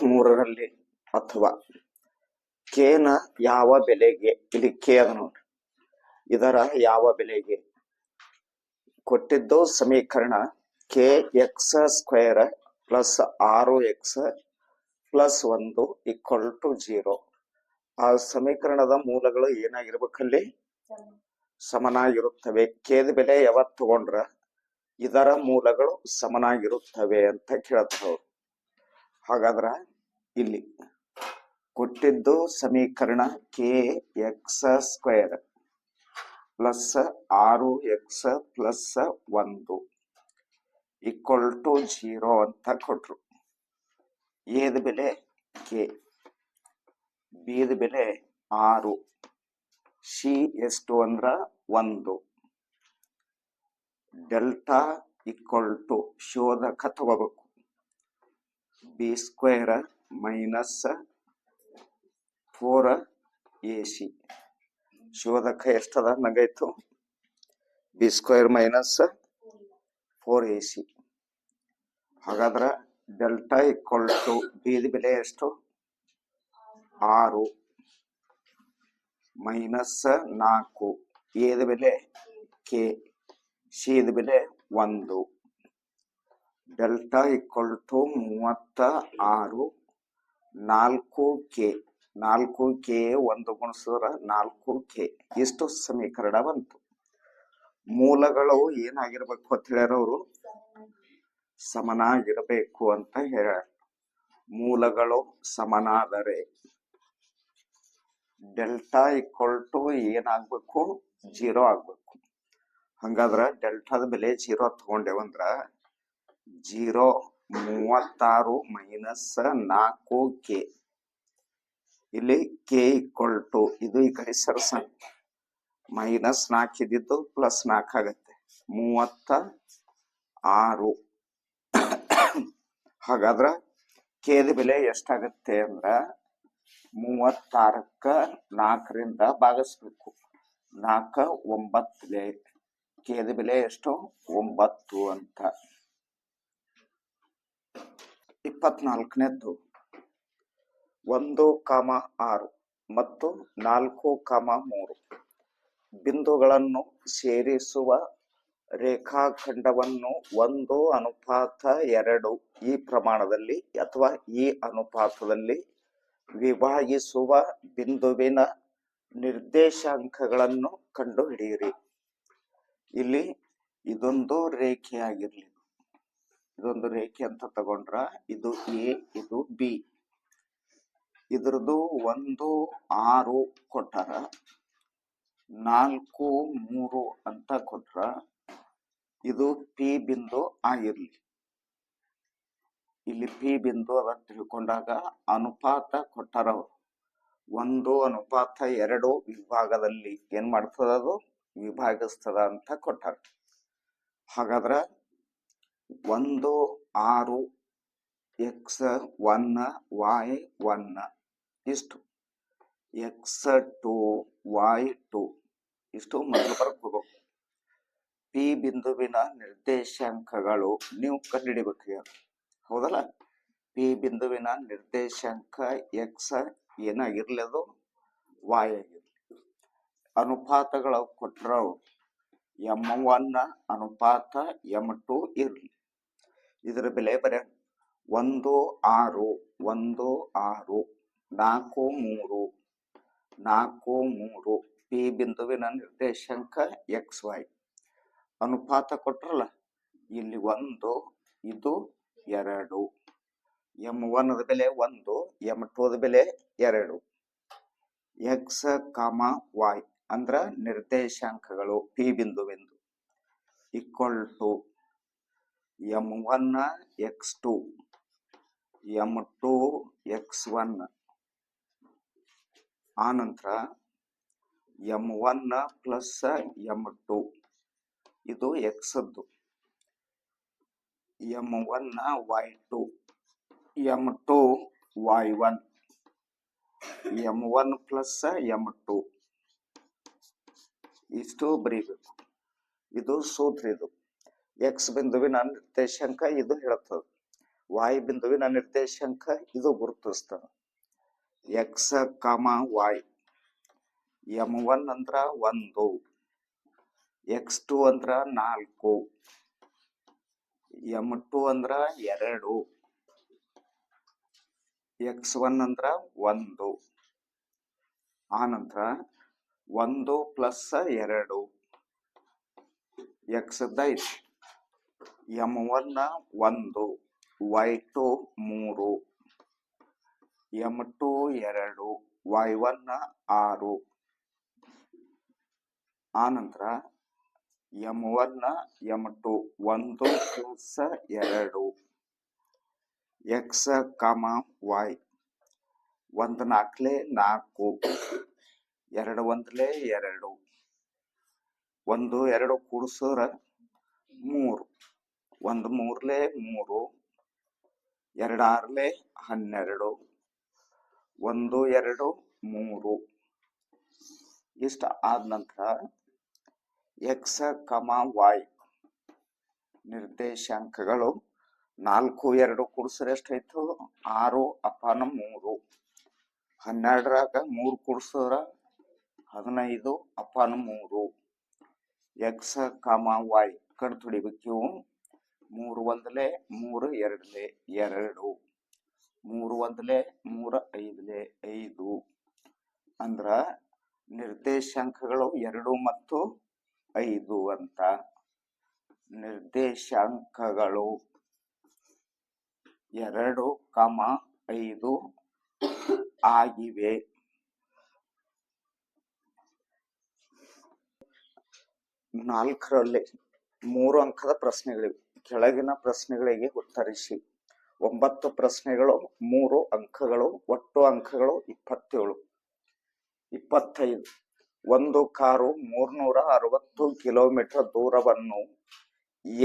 23ರಲ್ಲಿ ಅಥವಾ ಕೆನ ಯಾವ ಬೆಲೆಗೆ, ಇಲ್ಲಿ ಕೆ ಅದ ನೋಡ್ರಿ, ಇದರ ಯಾವ ಬೆಲೆಗೆ ಕೊಟ್ಟಿದ್ದು ಸಮೀಕರಣ k x square plus 6x plus 1 equal to 0. ಆ ಸಮೀಕರಣದ ಮೂಲಗಳು ಏನಾಗಿರ್ಬೇಕಲ್ಲಿ ಸಮನಾಗಿರುತ್ತವೆ. ಕೆದ ಬೆಲೆ ಯಾವತ್ತು ತಗೊಂಡ್ರ ಇದರ ಮೂಲಗಳು ಸಮನಾಗಿರುತ್ತವೆ ಅಂತ ಕೇಳ್ತಾವ್ರು. ಹಾಗಾದ್ರ ಇಲ್ಲಿ ಕೊಟ್ಟಿದ್ದು ಸಮೀಕರಣ k x square plus 6x plus 1 equal to 0 ಅಂತ ಕೊಟ್ರು. ಎದ ಬೆಲೆ ಕೆ, ಬಿದ ಬೆಲೆ 6, ಸಿ ಎಷ್ಟು ಅಂದ್ರ 1. ಡೆಲ್ಟಾ ಈಕ್ವಲ್ ಟು ಶೋಧಕ ತಗೋಬೇಕು, ಬಿ ಸ್ಕ್ವೇರ್ ಮೈನಸ್ 4ac. ಶೋಧಕ ಎಷ್ಟದ ನಂಗಾಯ್ತು, ಬಿ ಸ್ಕ್ವೇರ್ ಮೈನಸ್ 4ac. ಹಾಗಾದ್ರ ಡೆಲ್ಟಾ ಈಕ್ವಲ್ ಟು ಬಿದ ಬೆಲೆ ಎಷ್ಟು 6 ಮೈನಸ್ 4, ಎದ ಬೆಲೆ ಕೆ, ಸಿದ ಬೆಲೆ 1. Delta equal to 36, 4k, 4k 1 ಗುಣಿಸಿದ್ರ 4k. ಇಷ್ಟು ಸಮೀಕರಣ ಬಂತು. ಮೂಲಗಳು ಏನಾಗಿರ್ಬೇಕು ಅಂತ ಹೇಳ್ಯಾರ ಅವರು, ಸಮನಾಗಿರಬೇಕು ಅಂತ ಹೇಳ್ಯಾರ. ಮೂಲಗಳು ಸಮನಾದರೆ ಡೆಲ್ಟಾ ಈಕ್ವಲ್ ಟು ಏನಾಗ್ಬೇಕು 0 ಆಗ್ಬೇಕು. ಹಂಗಾದ್ರ ಡೆಲ್ಟಾದ ಬೆಲೆ 0 ತಗೊಂಡೇವಂದ್ರ 0 36 ಮೈನಸ್ 4k. ಇಲ್ಲಿ ಕೆ ಈಕ್ವಲ್ ಟು ಇದು ಈ ಕಡೆ ಸರ್ಸ ಮೈನಸ್ 4 ಇದ್ದಿದ್ದು ಪ್ಲಸ್ 4 ಆಗತ್ತೆ 36. ಹಾಗಾದ್ರ ಕೆದ ಬೆಲೆ ಎಷ್ಟಾಗತ್ತೆ ಅಂದ್ರ 36ಕ್ಕ 4ರಿಂದ ಭಾಗಿಸ್ಬೇಕು. 4 9 ಕೆದ ಬೆಲೆ ಎಷ್ಟು 9 ಅಂತ. 24ನೇದ್ದು 1,6 ಮತ್ತು 4,3 ಬಿಂದುಗಳನ್ನು ಸೇರಿಸುವ ರೇಖಾಖಂಡವನ್ನು 1:2 ಈ ಪ್ರಮಾಣದಲ್ಲಿ ಅಥವಾ ಈ ಅನುಪಾತದಲ್ಲಿ ವಿಭಾಗಿಸುವ ಬಿಂದುವಿನ ನಿರ್ದೇಶಾಂಕಗಳನ್ನು ಕಂಡುಹಿಡಿಯಿರಿ. ಇಲ್ಲಿ ಇದೊಂದು ರೇಖೆ ಆಗಿರ್ಲಿ, ಇದೊಂದು ರೇಖೆ ಅಂತ ತಗೊಂಡ್ರ ಇದು ಎ, ಇದು ಬಿ. ಇದ್ರದ್ದು 1 6 ಕೊಟ್ಟಾರ, 4 3 ಅಂತ ಕೊಟ್ರ ಇದು ಪಿ ಬಿಂದು ಆಗಿರ್ಲಿ. ಇಲ್ಲಿ ಪಿ ಬಿಂದು ಅದ ತಿಳ್ಕೊಂಡಾಗ ಅನುಪಾತ ಕೊಟ್ಟಾರ ಅವರು 1:2 ವಿಭಾಗದಲ್ಲಿ ಏನ್ ಮಾಡ್ತದ, ಅದು ವಿಭಾಗಿಸ್ತದ ಅಂತ ಕೊಟ್ಟಾರ. ಹಾಗಾದ್ರ 1 6 x1 y1 ಇಷ್ಟು, x2 y2 ಇಷ್ಟು ಮೊದಲು ಬರ್ಕೋಬೇಕು. ಪಿ ಬಿಂದುವಿನ ನಿರ್ದೇಶಾಂಕಗಳು ನೀವು ಕಂಡುಹಿಡಿಬೇಕು, ಹೌದಲ್ಲ. ಪಿ ಬಿಂದುವಿನ ನಿರ್ದೇಶಾಂಕ ಎಕ್ಸ್ ಏನಾಗಿರ್ಲಿ, ಅದು y ಆಗಿರ್ಲಿ. ಅನುಪಾತಗಳು ಕೊಟ್ರ m1 ಅನುಪಾತ m2 ಇರ್ಲಿ. ಇದರ ಬೆಲೆ ಬರ 1 6 1 6 4 3 4 3 ಪಿ ಬಿಂದುವಿನ ನಿರ್ದೇಶಾಂಕ XY. ಅನುಪಾತ ಕೊಟ್ರಲ್ಲ, ಇಲ್ಲಿ 1, ಇದು 2. m1 ಬೆಲೆ 1, m2 ಬೆಲೆ 2. x, y ಅಂದ್ರ ನಿರ್ದೇಶಾಂಕಗಳು ಪಿ ಬಿಂದುವಿಂದು equal to m1 x2 m2 x1. ಆನಂತರ m1 ಪ್ಲಸ್ m2 ಇದು ಎಕ್ಸ್ದ್ದು, m1 y2 m2 y1 m1 plus m2 ಇಷ್ಟು ಬರೀಬೇಕು. ಇದು ಸೂತ್ರ. ಇದು ಎಕ್ಸ್ ಬಿಂದುವಿನ ನಿರ್ದೇಶಾಂಕ ಇದು ಹೇಳ್ತದೆ. ವಾಯ್ ಬಿಂದುವಿನ ನಿರ್ದೇಶಾಂಕ ಇದು ಗುರುತಿಸ್ತದ. ಎಕ್ಸ್ ಕಾಮ ವಾಯ್. M1 ಅಂದ್ರ 1, X2 ಅಂದ್ರ 4, M2 ಅಂದ್ರ 2, X1 ಅಂದ್ರ 1. ಆನಂತರ 1 + 2 X ಐತಿ. M1 1, Y2 3, M2 2, Y1 6. ಆನಂತರ M1 M2 1 + 2 X, Y. 1 4 4, 2 1 2, 1 2 ಕೂಡಿಸಿದ್ರ 3, 1 3 3, 2 6 12, 1 2 3. ಇಷ್ಟ ಆದ ನಂತರ X, Y ನಿರ್ದೇಶಾಂಕಗಳು 4 2 ಕೂಡಿಸಿದ್ರೆ ಎಷ್ಟಾಯ್ತು? 6/3. 12ರಾಗ 3 ಕೂಡಿಸಿದ್ರ 15/3. X, Y ಕಡೆ ತುಡಿಬೇಕು. 3 1 3 2 2, 3 1 3 5 5. ಅಂದ್ರ ನಿರ್ದೇಶಾಂಕಗಳು 2 ಮತ್ತು 5 ಅಂತ. ನಿರ್ದೇಶಾಂಕಗಳು 2, 5 ಆಗಿವೆ. 4ರಲ್ಲಿ 3 ಅಂಕದ ಪ್ರಶ್ನೆಗಳಿವೆ. ಕೆಳಗಿನ ಪ್ರಶ್ನೆಗಳಿಗೆ ಉತ್ತರಿಸಿ. 9 ಪ್ರಶ್ನೆಗಳು, 3 ಅಂಕಗಳು. ಒಟ್ಟು ಅಂಕಗಳು 27. 25. ಒಂದು ಕಾರು 360 ಕಿಲೋಮೀಟರ್ ದೂರವನ್ನು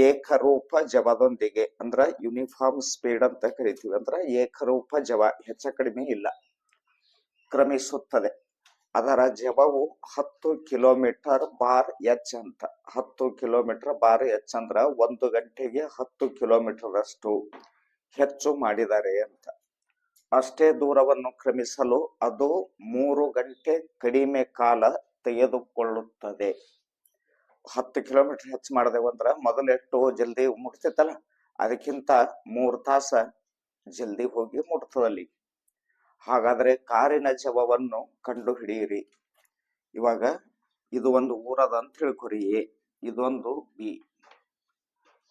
ಏಕರೂಪ ಜವದೊಂದಿಗೆ, ಅಂದ್ರ ಯೂನಿಫಾರ್ಮ್ ಸ್ಪೀಡ್ ಅಂತ ಕರಿತೀವಿ, ಅಂದ್ರ ಏಕರೂಪ ಜವ, ಹೆಚ್ಚ ಕಡಿಮೆ ಇಲ್ಲ, ಕ್ರಮಿಸುತ್ತದೆ. ಅದರ ಜವವು 10 ಕಿಲೋಮೀಟರ್ ಬಾರ್ ಎಚ್ ಅಂತ. 10 ಕಿಲೋಮೀಟರ್ ಬಾರ್ ಎಚ್ ಅಂದ್ರ 1 ಗಂಟೆಗೆ 10 ಕಿಲೋಮೀಟರ್ ಅಷ್ಟು ಹೆಚ್ಚು ಮಾಡಿದ್ದಾರೆ ಅಂತ. ಅಷ್ಟೇ ದೂರವನ್ನು ಕ್ರಮಿಸಲು ಅದು 3 ಗಂಟೆ ಕಡಿಮೆ ಕಾಲ ತೆಗೆದುಕೊಳ್ಳುತ್ತದೆ. 10 ಕಿಲೋಮೀಟರ್ ಹೆಚ್ಚು ಮಾಡಿದೆವಂದ್ರ ಮೊದಲು ಎಷ್ಟು ಜಲ್ದಿ ಮುಟ್ತೈತಲ್ಲ, ಅದಕ್ಕಿಂತ 3 ತಾಸ ಜಲ್ದಿ ಹೋಗಿ ಮುಟ್ತದಲ್ಲಿ. ಹಾಗಾದ್ರೆ ಕಾರಿನ ಜವವನ್ನು ಕಂಡು ಹಿಡಿಯಿರಿ. ಇವಾಗ ಇದು ಒಂದು ಊರದ ಅಂತ ತಿಳ್ಕೊರಿ. ಇದೊಂದು ಬಿ.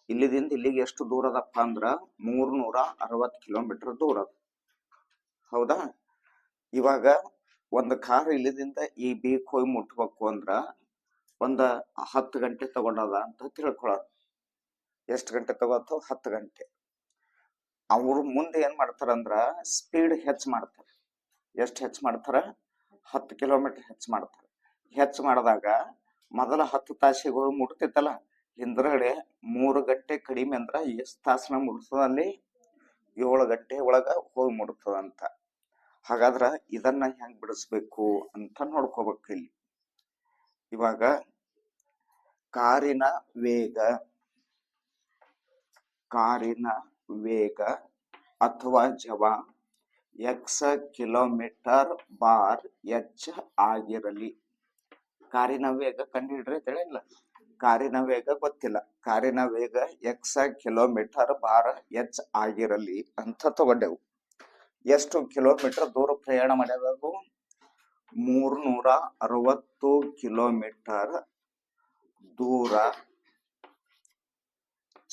ಇಲ್ಲಿದಿಂದ ಇಲ್ಲಿಗೆ ಎಷ್ಟು ದೂರದಪ್ಪ ಅಂದ್ರ 360 ಕಿಲೋಮೀಟರ್ ದೂರ. ಹೌದಾ? ಇವಾಗ ಒಂದು ಕಾರ್ ಇಲ್ಲಿದಿಂದ ಈ ಬಿ ಹೋಗಿ ಮುಟ್ಬೇಕು ಅಂದ್ರ 10 ಗಂಟೆ ತಗೊಂಡದ ಅಂತ ತಿಳ್ಕೊಳ್ಳೋದು. ಎಷ್ಟು ಗಂಟೆ ತಗೋತು? 10 ಗಂಟೆ. ಅವ್ರು ಮುಂದೆ ಏನ್ ಮಾಡ್ತಾರಂದ್ರ ಸ್ಪೀಡ್ ಹೆಚ್ಚು ಮಾಡ್ತಾರೆ. ಎಷ್ಟು ಹೆಚ್ಚು ಮಾಡ್ತಾರ? 10 ಕಿಲೋಮೀಟರ್ ಹೆಚ್ಚು ಮಾಡ್ತಾರೆ. ಹೆಚ್ಚು ಮಾಡಿದಾಗ ಮೊದಲ 10 ತಾಸಿಗೆ ಹೋಗಿ ಮುಟ್ತಿತ್ತಲ್ಲ, ಹಿಂದ್ಗಡೆ 3 ಗಂಟೆ ಕಡಿಮೆ ಅಂದ್ರ ಎಷ್ಟು ತಾಸನ ಮುಟ್ತದಲ್ಲಿ? 7 ಗಂಟೆ ಒಳಗ ಹೋಗಿ ಮುಟ್ತದಂತ. ಹಾಗಾದ್ರ ಇದನ್ನ ಹೆಂಗ್ ಬಿಡಿಸ್ಬೇಕು ಅಂತ ನೋಡ್ಕೋಬೇಕು ಇಲ್ಲಿ. ಇವಾಗ ಕಾರಿನ ವೇಗ ಅಥವಾ ಜವ X ಕಿಲೋಮೀಟರ್ ಬಾರ್ ಎಚ್ ಆಗಿರಲಿ. ಕಾರಿನ ವೇಗ ಕಂಡುಹಿಡ್ರಿ ತಿಳಿಲ್ಲ. ಕಾರಿನ ವೇಗ ಗೊತ್ತಿಲ್ಲ. ಕಾರಿನ ವೇಗ X ಕಿಲೋಮೀಟರ್ ಬಾರ್ ಎಚ್ ಆಗಿರಲಿ ಅಂತ ತಗೊಂಡೆವು. ಎಷ್ಟು ಕಿಲೋಮೀಟರ್ ದೂರ ಪ್ರಯಾಣ ಮಾಡ್ಯಾವು? 360 ಕಿಲೋಮೀಟರ್ ದೂರ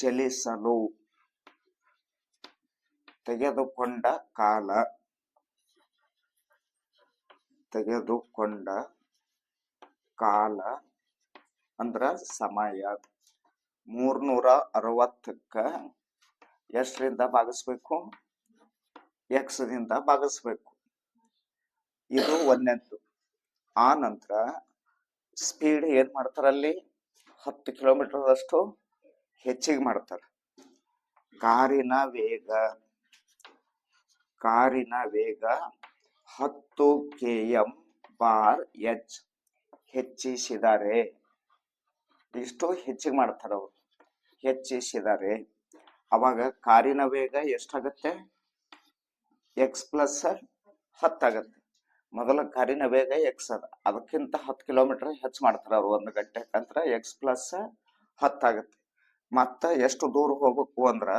ಚಲಿಸಲು ತೆಗೆದುಕೊಂಡ ಕಾಲ ಅಂದ್ರ ಸಮಯ. 360ಕ್ಕ ಎಷ್ಟರಿಂದ ಭಾಗಿಸ್ಬೇಕು? X ದಿಂದ ಭಾಗಿಸ್ಬೇಕು. ಇದು ಒಂದನೇದ್ದು. ಆ ನಂತರ ಸ್ಪೀಡ್ ಏನ್ ಮಾಡ್ತಾರಲ್ಲಿ? 10 ಕಿಲೋಮೀಟರ್ ಅಷ್ಟು ಹೆಚ್ಚಿಗೆ ಮಾಡ್ತಾರೆ. ಕಾರಿನ ವೇಗ 10 km ಬಾರ್ ಎಚ್ ಹೆಚ್ಚಿಸಿದ್ದಾರೆ. ಇಷ್ಟು ಹೆಚ್ಚಿಗೆ ಮಾಡ್ತಾರ ಅವರು. ಹೆಚ್ಚಿಸಿದ್ದಾರೆ. ಅವಾಗ ಕಾರಿನ ವೇಗ ಎಷ್ಟಾಗತ್ತೆ? ಎಕ್ಸ್ ಪ್ಲಸ್ 10 ಆಗತ್ತೆ. ಮೊದಲ ಕಾರಿನ ವೇಗ ಎಕ್ಸ್ ಅದ, ಅದಕ್ಕಿಂತ 10 ಕಿಲೋಮೀಟರ್ ಹೆಚ್ಚು ಮಾಡ್ತಾರ ಅವ್ರು 1 ಗಂಟೆ ಅಂತ ಎಕ್ಸ್ ಪ್ಲಸ್ 10 ಆಗತ್ತೆ. ಮತ್ತ ಎಷ್ಟು ದೂರ ಹೋಗ್ಬೇಕು ಅಂದ್ರ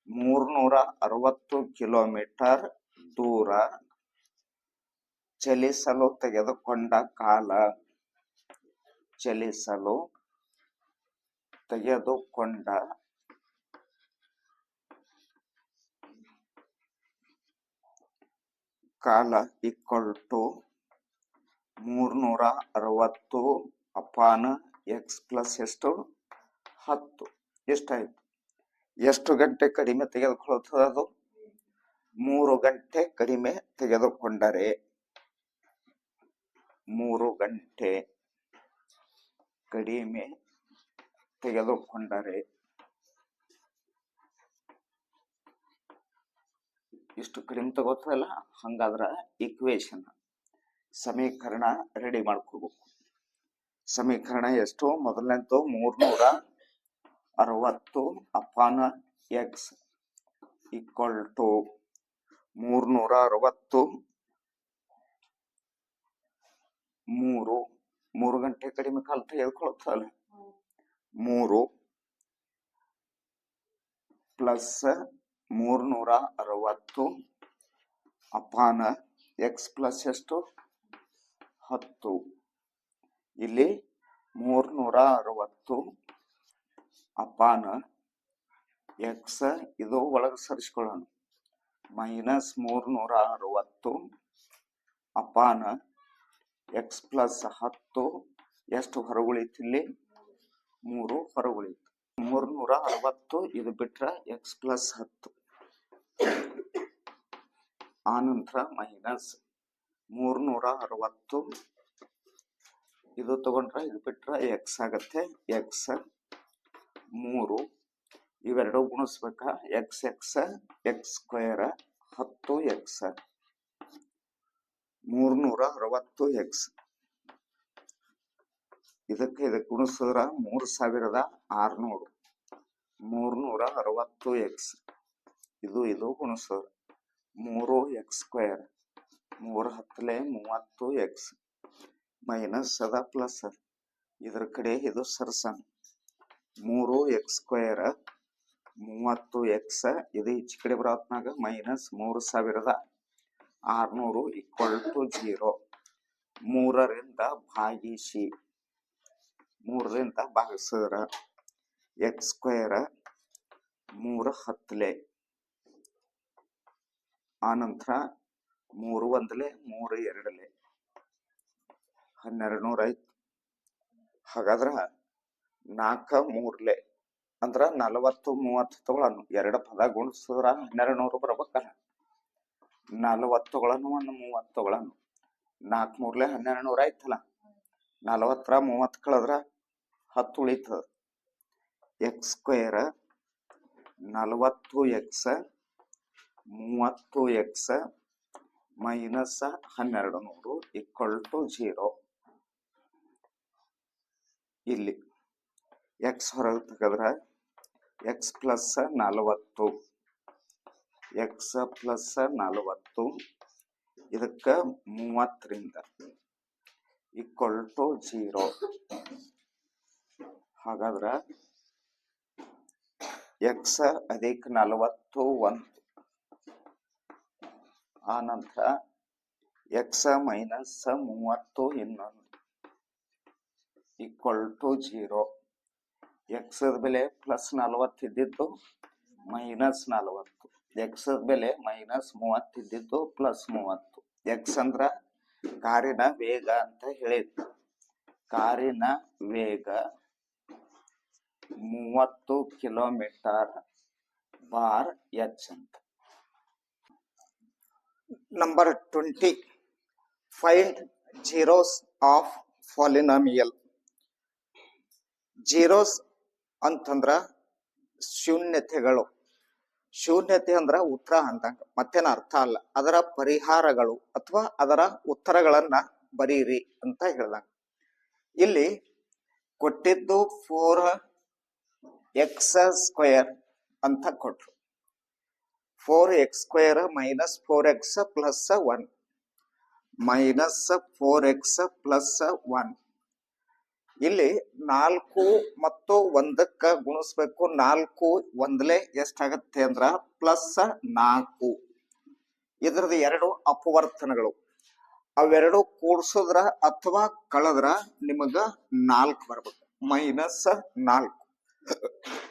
360 ಕಿಲೋಮೀಟರ್ ದೂರ ಚಲಿಸಲು ತೆಗೆದುಕೊಂಡ ಕಾಲ. ಚಲಿಸಲು ತೆಗೆದುಕೊಂಡ ಕಾಲ ಈಕ್ವಲ್ ಟು 360 ಅಪಾನ ಎಕ್ಸ್ ಪ್ಲಸ್ ಎಷ್ಟು? 10. ಎಷ್ಟಾಯ್ತು? ಎಷ್ಟು ಗಂಟೆ ಕಡಿಮೆ ತೆಗೆದುಕೊಳ್ಳುತ್ತದೆ ಅದು? 3 ಗಂಟೆ ಕಡಿಮೆ ತೆಗೆದುಕೊಂಡರೆ 3 ಗಂಟೆ ಕಡಿಮೆ ತೆಗೆದುಕೊಂಡರೆ ಇಷ್ಟು ಕಡಿಮೆ ತಗೋತದಲ್ಲ, ಹಂಗಾದ್ರ ಈಕ್ವೇಶನ್ ಸಮೀಕರಣ ರೆಡಿ ಮಾಡ್ಕೋಬೇಕು. ಸಮೀಕರಣ ಎಷ್ಟು? ಮೊದಲನೇದು 360 ಅಪಾನ ಎಕ್ಸ್ ಈಕ್ವಲ್ ಟು 360 3 ಗಂಟೆ ಕಡಿಮೆ ಕಾಲ ತೆಗೆದುಕೊಳ್ಳುತ್ತಲ್ಲ, 3 ಪ್ಲಸ್ 360 ಅಪಾನ ಎಕ್ಸ್ ಪ್ಲಸ್ ಎಷ್ಟು? 10. ಇಲ್ಲಿ 360 ಅಪಾನ ಎಕ್ಸ್ ಇದು ಒಳಗೆ ಸರಿಸ್ಕೊಳ್ಳೋಣ, ಮೈನಸ್ 360 ಅಪಾನ ಎಕ್ಸ್ ಪ್ಲಸ್ 10 ಎಷ್ಟು ಹೊರಗುಳಿತು? ಇಲ್ಲಿ 3 ಹೊರಗುಳಿತು. 360 ಇದು ಬಿಟ್ರ ಎಕ್ಸ್ ಪ್ಲಸ್ 10 ಆನಂತರ ಮೈನಸ್ 360 ಇದು ತಗೊಂಡ್ರ ಇದು ಬಿಟ್ರ ಎಕ್ಸ್ ಆಗತ್ತೆ. ಎಕ್ಸ್ 3 ಇವೆರಡು ಗುಣಿಸ್ಬೇಕಾ? X x x square 10 x 360 x ಇದಕ್ಕೆ ಗುಣಿಸಿದ್ರ 3600. 360 ಎಕ್ಸ್ ಇದು ಗುಣಿಸಿದ್ರ 3 ಎಕ್ಸ್ ಸ್ಕ್ವೇರ್ 3 10 30 ಎಕ್ಸ್ ಮೈನಸ್ ಅದ ಪ್ಲಸ್ ಇದ್ರ ಕಡೆ ಇದು ಸರ್ಸನ್ 3 ಎಕ್ಸ್ ಸ್ಕ್ವೇರ್ 30 ಎಕ್ಸ್ ಇದು ಈಚೆ ಕಡೆ ಬರೋತ್ನಾಗ ಮೈನಸ್ 3600 ಈಕ್ವಲ್ ಟು 0. 3ರಿಂದ ಭಾಗಿಸಿ 3ರಿಂದ ಭಾಗಿಸಿದ್ರ ಎಕ್ಸ್ ಸ್ಕ್ವೇರ್ 3 10 ಆನಂತರ 3 1 3 2 1200 ಆಯ್ತು. ಹಾಗಾದ್ರ 4 3 ಅಂದ್ರ 40 30 ತಗೊಳನು, ಎರಡು ಪದ ಗುಣಿಸಿದ್ರ 1200 ಬರ್ಬೇಕಲ್ಲ. 40 ತಗೊಳನು 30 ತಗೊಳನು, 4 3 1200 ಆಯ್ತಲ್ಲ. 40 30 ಕಳೆದ್ರ 10 ಉಳಿತದ. X square 40 x 30 x minus 1200 equal to 0. ಇಲ್ಲಿ ಎಕ್ಸ್ ಹೊರಗೆ ತೆಗೆದ್ರ ಎಕ್ಸ್ ಪ್ಲಸ್ 40 ಎಕ್ಸ್ ಪ್ಲಸ್ 40 ಇದಕ್ಕೆ 30ರಿಂದ ಈಕ್ವಲ್ ಟು 0. ಹಾಗಾದ್ರ ಎಕ್ಸ್ ಅಧಿಕ 40 1 ಆನಂತರ ಎಕ್ಸ್ ಮೈನಸ್ 30 ಇನ್ನೊಂದು ಈಕ್ವಲ್ ಟು 0. ಎಕ್ಸ್ ಬೆಲೆ ಪ್ಲಸ್ 40 ಇದ್ದಿದ್ದು ಮೈನಸ್ 40, ಎಕ್ಸ್ ಬೆಲೆ ಮೈನಸ್ 30 ಇದ್ದಿದ್ದು ಪ್ಲಸ್ 30. ಎಕ್ಸ್ ಅಂದ್ರ ಕಾರಿನ ವೇಗ ಅಂತ ಹೇಳಿದ್ರು. ಕಾರಿನ ವೇಗ 30 ಕಿಲೋಮೀಟರ್ ಬಾರ್ ಎಚ್ ಅಂತ. Number 20 find zeros of polynomial. Zeros ಅಂತಂದ್ರ ಶೂನ್ಯತೆಗಳು. ಶೂನ್ಯತೆ ಅಂದ್ರ ಉತ್ತರ ಅಂದಂಗ, ಮತ್ತೇನ ಅರ್ಥ ಅಲ್ಲ. ಅದರ ಪರಿಹಾರಗಳು ಅಥವಾ ಅದರ ಉತ್ತರಗಳನ್ನ ಬರೀರಿ ಅಂತ ಹೇಳ್ದಂಗ. ಇಲ್ಲಿ ಕೊಟ್ಟಿದ್ದು 4x² ಅಂತ ಕೊಟ್ರು. 4x² minus 4x plus 1 minus 4x plus 1. ಇಲ್ಲಿ 4 ಮತ್ತು 1ಕ್ಕ ಗುಣಿಸ್ಬೇಕು. 4 ಒಂದ್ಲೆ ಎಷ್ಟಾಗತ್ತೆ ಅಂದ್ರ ಪ್ಲಸ್ 4. ಇದ್ರದ್ದು 2 ಅಪವರ್ತನಗಳು. ಅವೆರಡು ಕೂಡ್ಸುದ್ರ ಅಥವಾ ಕಳೆದ್ರ ನಿಮಗ 4 ಬರ್ಬೇಕು. ಮೈನಸ್ 4.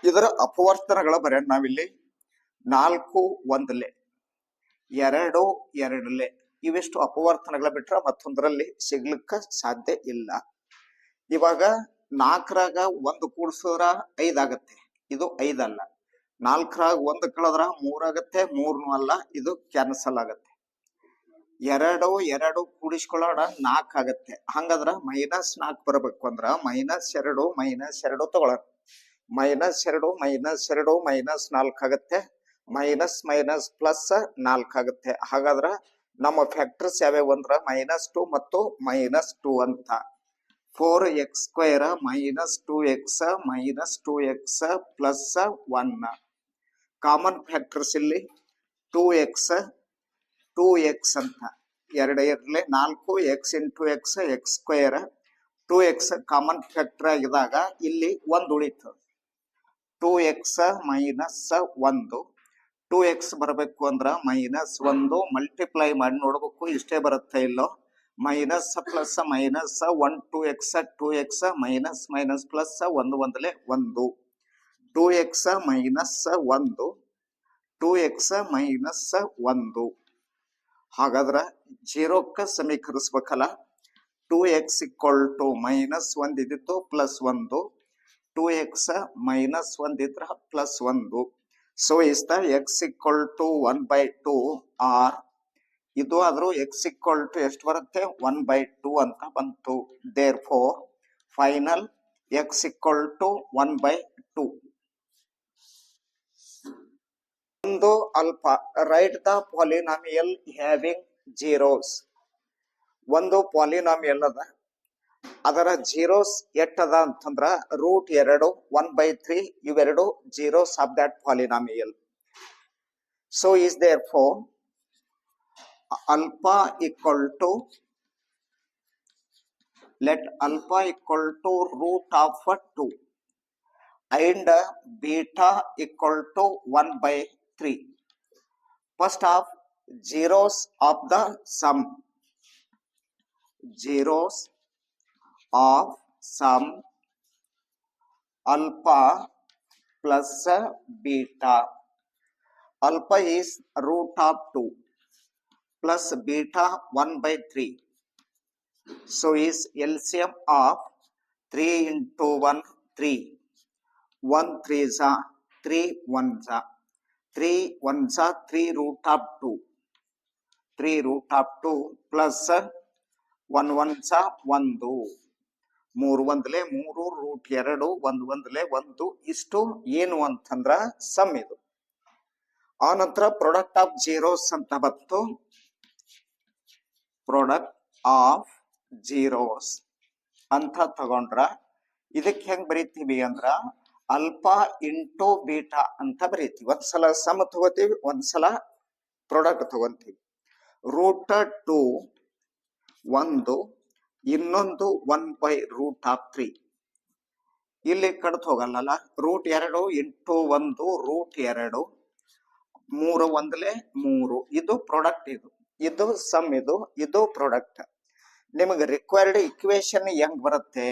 ಇದರ ಅಪವರ್ತನಗಳ ಬರೆಯೋಣ ನಾವಿಲ್ಲಿ. 4 ಒಂದ್ಲೆ, 2 ಎರಡ್ಲೆ, ಇವೆಷ್ಟು ಅಪವರ್ತನಗಳ ಬಿಟ್ರ ಮತ್ತೊಂದರಲ್ಲಿ ಸಿಗ್ಲಿಕ್ಕ ಸಾಧ್ಯ ಇಲ್ಲ. ಇವಾಗ 4ರಾಗ 1 ಕೂಡ್ಸಿದ್ರ 5 ಆಗತ್ತೆ. ಇದು 5 ಅಲ್ಲ. 4ರಾಗ 1 ಕಳೆದ್ರ 3 ಆಗತ್ತೆ. 3 ಅಲ್ಲ, ಇದು ಕ್ಯಾನ್ಸಲ್ ಆಗತ್ತೆ. 2 ಕೂಡಿಸ್ಕೊಳ್ಳೋಣ 4 ಆಗತ್ತೆ. ಹಂಗಂದ್ರ ಮೈನಸ್ 4 ಬರಬೇಕು ಅಂದ್ರ -2 -2 ತಗೊಳ್ಳೋಣ. -2 -2 ಮೈನಸ್ 4 ಆಗತ್ತೆ. ಮೈನಸ್ ಮೈನಸ್ ಪ್ಲಸ್ 4 ಆಗತ್ತೆ. ಹಾಗಾದ್ರ ನಮ್ಮ ಫ್ಯಾಕ್ಟರ್ಸ್ ಯಾವ್ಯಾವ ಅಂದ್ರ -2 ಮತ್ತು -2 ಅಂತ. 4x² minus 2x minus 2x plus 1. Common factors ಇಲ್ಲಿ 2x ಅಂತ. 2 ಇರ್ಲಿ 4 x into x x². 2x common factor ಆಗಿದಾಗ ಇಲ್ಲಿ 1 ಉಳಿತು. 2x minus 1. 2x ಬರಬೇಕು ಅಂದ್ರ -1 ಮಲ್ಟಿಪ್ಲೈ ಮಾಡಿ ನೋಡ್ಬೇಕು ಇಷ್ಟೇ ಬರುತ್ತೆ ಇಲ್ಲೋ. Minus plus minus 1 2x minus minus plus 1 ಒಂದಲೆ 1. 2x minus 1 2x minus 1. ಹಾಗಾದ್ರ 0ಕ್ಕ ಸಮೀಕರಿಸ್ಬೇಕಲ್ಲ. 2x = -1 ಇದ್ದಿತ್ತು ಪ್ಲಸ್ 1. 2x ಮೈನಸ್ 1 ಇದ್ರ ಪ್ಲಸ್ 1. ಸೊ ಇಷ್ಟ x = 1/2 ಆರ್. ಇದು ಆದ್ರೂ x = ಎಷ್ಟು ಬರುತ್ತೆ 1/2 ಅಂತ ಬಂತು. Therefore final x = 1/2. ಒಂದು alpha. Write the polynomial having zeros. ಒಂದು ಪಾಲಿನಾಮಿಯಲ್ ಅದ, ಅದರ ಜೀರೋಸ್ ಎಟ್ಟದ ಅಂತಂದ್ರ √2 1/3 ಇವೆರಡು zeros of that polynomial. So is therefore alpha = let alpha = √2 and beta = 1/3. First of zeros of the sum. Zeros of sum alpha plus beta. Alpha is √2 plus beta 1/3. So is LCM of 3 into 1 3. 1 3s 3 1s 3 1s 3√2. 3√2 plus 1 1s 1. 3 ಒಂದಲೆ 3 √2 1 ಒಂದಲೆ 1. ಇಷ್ಟು ಏನು ಅಂತಂದ್ರ some ಇದು. ಆ ನಂತರ product of zeros ಅಂತ ಬಂತು. Product of zeros ಅಂತ ತಗೊಂಡ್ರ ಇದಕ್ಕೆ ಹೆಂಗ್ ಬರೀತೀವಿ ಅಂದ್ರ ಅಲ್ಫಾ ಇಂಟು ಬೀಟಾ ಅಂತ ಬರೀತೀವಿ. ಒಂದ್ಸಲ ಸಮ್ ತಗೋತೀವಿ, ಒಂದ್ಸಲ ಪ್ರಾಡಕ್ಟ್ ತಗೊಂತೀವಿ. √2 ಒಂದು, ಇನ್ನೊಂದು 1/√3. ಇಲ್ಲಿ ಕಡ್ತ ಹೋಗಲ್ಲ. √2 ಇಂಟು 1 √2. 3 ಒಂದಲೆ 3. ಇದು ಪ್ರಾಡಕ್ಟ್. ಇದು ಸಮ್. ಇದು ಪ್ರಾಡಕ್ಟ್. ನಿಮಗೆ ರಿಕ್ವೈರ್ಡ್ ಇಕ್ವೇಶನ್ ಹೆಂಗ್ ಬರುತ್ತೆ?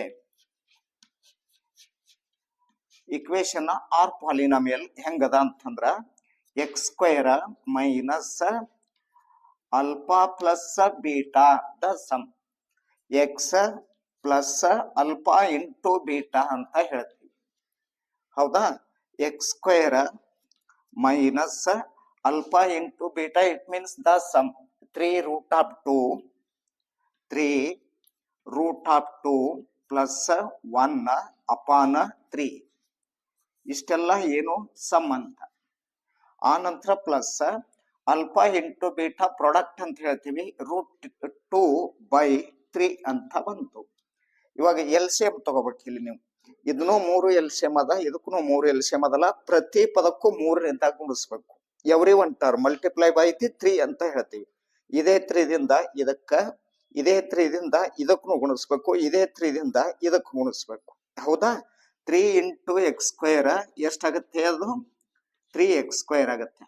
ಇಕ್ವೇಶನ್ ಆರ್ ಪಾಲಿನಾಮಿಯಲ್ ಹೆಂಗದ ಅಂತಂದ್ರ x² minus alpha plus beta the sum. x plus alpha into beta ಅಂತ ಹೇಳ್ತೀವಿ. ಹೌದಾ? x² minus alpha into beta it means the sum. 3√2 3√2 plus 1/3. ಇಷ್ಟೆಲ್ಲ ಏನು ಸಮ್ ಅಂತ. ಆ ನಂತರ plus alpha into beta product ಅಂತ ಹೇಳ್ತೀವಿ. √2/3 ಅಂತ ಬಂತು. ಇವಾಗ LCM ತಗೋಬೇಕು ಇಲ್ಲಿ ನೀವು. ಇದನ್ನು 3 LCM ಅದ, ಇದಕ್ಕೂ 3 LCM ಅದಲ್ಲ. ಪ್ರತಿ ಪದಕ್ಕೂ 3ರಿಂದ ಗುಣಿಸ್ಬೇಕು. Every one term multiply by 3 ಅಂತ ಹೇಳ್ತೀವಿ. ಇದೇ 3ದಿಂದ ಇದಕ್ಕ, ಇದೇ 3ದಿಂದ ಇದಕ್ಕೂ ಗುಣಿಸ್ಬೇಕು, ಇದೇ 3ದಿಂದ ಇದಕ್ಕೂ ಗುಣಿಸ್ಬೇಕು. ಹೌದಾ? 3 ಇಂಟು ಎಕ್ಸ್ ಸ್ಕ್ವೇರ್ ಎಷ್ಟಾಗುತ್ತೆ? ಅದು 3x² ಆಗುತ್ತೆ.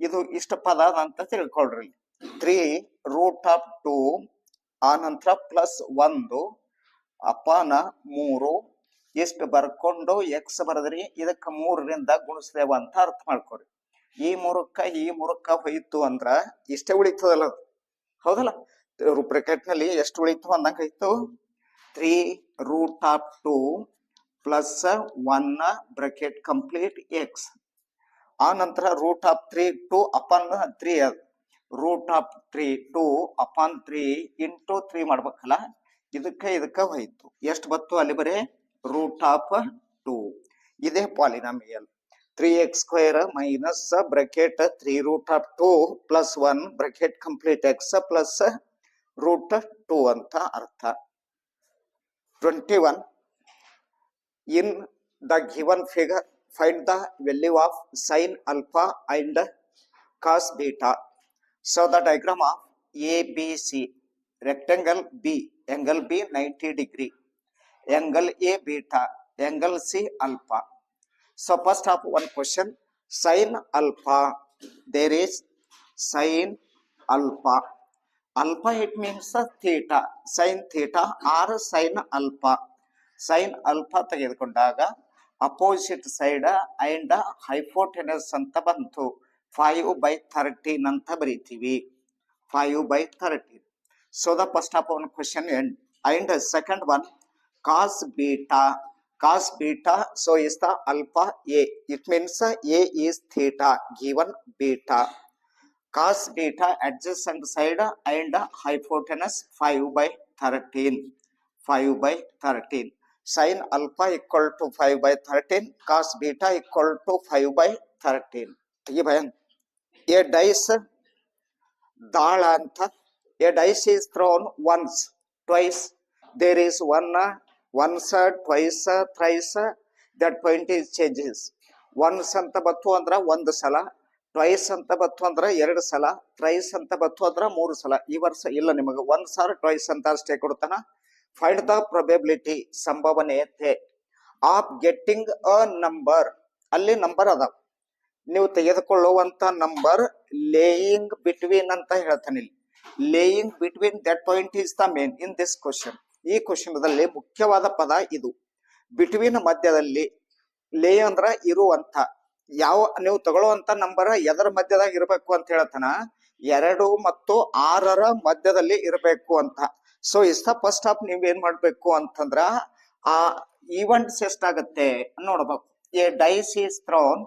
ಇದು ಇಷ್ಟ ಪದ ಅಂತ ತಿಳ್ಕೊಳ್ರಿ. 3√2 ಆ ನಂತರ ಪ್ಲಸ್ 1 ಅಪಾನ 3 ಇಷ್ಟು ಬರ್ಕೊಂಡು ಎಕ್ಸ್ ಬರದ್ರಿ. ಇದಕ್ಕ 3ರಿಂದ ಗುಣಿಸ್ತೇವ ಅಂತ ಅರ್ಥ ಮಾಡ್ಕೊರಿ. ಈ 3ಕ್ಕ ಹೋಯ್ತು ಅಂದ್ರ ಇಷ್ಟೇ ಉಳಿತದಲ್ಲ, ಹೌದಲ್ಲ? ಬ್ರಾಕೆಟ್ ನಲ್ಲಿ ಎಷ್ಟು ಉಳಿತು ಅಂದಂಗ ಆಯ್ತು? 3√2 ಪ್ಲಸ್ 1 ಬ್ರಾಕೆಟ್ ಕಂಪ್ಲೀಟ್ ಎಕ್ಸ್. ಆ ನಂತರ √3 2 ಅಪಾನ್ 3 ಅದು. √3 2 ಅಪಾನ್ 3 ಇಂಟು 3 ಮಾಡ್ಬೇಕಲ್ಲ, ಇದಕ್ಕ ಹೋಯ್ತು. ಎಷ್ಟು ಬತ್ತು ಅಲ್ಲಿ? ಬರೀ √2. ಇದೇ polynomial. 3x² minus bracket 3√2 plus 1 bracket complete X plus √2 ಅಂತ ಅರ್ಥ. 21 in the given figure find the value of sin alpha and cos beta. So the diagram of ABC, rectangle B, angle B 90 degree, angle A beta, angle C alpha. So first of one question, sin alpha, there is sin alpha. Alpha it means theta, sin theta or sin alpha. Sin alpha ತೆಗೆದುಕೊಂಡಾಗ opposite side and hypotenuse ಅಂತ ಬಂತು. 5/13 ಅಂತ ಬರೀತೀವಿ. 5/13. So the first of one question and second one cos beta. Cos beta so is the alpha A. It means A is theta given beta. Cos beta adjacent side and hypotenuse 5/13. 5/13. Sin alpha equal to 5/13, cos beta equal to 5/13. ये भयन ये dice दाला अंत. A dice is thrown once, twice. There is once, twice, thrice. That point is changes. Once ಅಂತ ಬತ್ತು ಅಂದ್ರ 1 ಸಲ, twice ಅಂತ ಬತ್ತು ಅಂದ್ರ 2 ಸಲ, thrice ಅಂತ ಬತ್ತು ಅಂದ್ರ 3 ಸಲ. ಈ ವರ್ಷ ಇಲ್ಲ ನಿಮಗೆ once or twice ಅಂತ ಅಷ್ಟೇ ಕೊಡ್ತಾನ. Find the probability, ಸಂಭವನೀಯತೆ ಆಫ್ ಗೆಟ್ಟಿಂಗ್ ಅ ನಂಬರ್. ಅಲ್ಲಿ ನಂಬರ್ ಅದ, ನೀವು ತೆಗೆದುಕೊಳ್ಳುವಂತ ನಂಬರ್ ಲೇಯಿಂಗ್ ಬಿಟ್ವೀನ್ ಅಂತ ಹೇಳ್ತಾನೆ. ಇಲ್ಲಿ laying between that point is the main in this question. ಈ ಕ್ವಶನ್ದಲ್ಲಿ ಮುಖ್ಯವಾದ ಪದ ಇದು. ಬಿಟ್ವೀನ್ ಮಧ್ಯದಲ್ಲಿ, ಲೇ ಅಂದ್ರ ಇರುವಂತ. ಯಾವ ನೀವು ತಗೊಳ್ಳುವಂತ ನಂಬರ್ ಎದರ ಮಧ್ಯದಾಗ ಇರಬೇಕು ಅಂತ ಹೇಳ್ತಾನ? 2 ಮತ್ತು 6ರ ಮಧ್ಯದಲ್ಲಿ ಇರಬೇಕು ಅಂತ. ಸೊ ಇಷ್ಟ ಫಸ್ಟ್ ಆಫ್ ನೀವ್ ಏನ್ ಮಾಡ್ಬೇಕು ಅಂತಂದ್ರ ಆ ಈವೆಂಟ್ಸ್ ಎಷ್ಟಾಗತ್ತೆ ನೋಡ್ಬೇಕು. A dice is thrown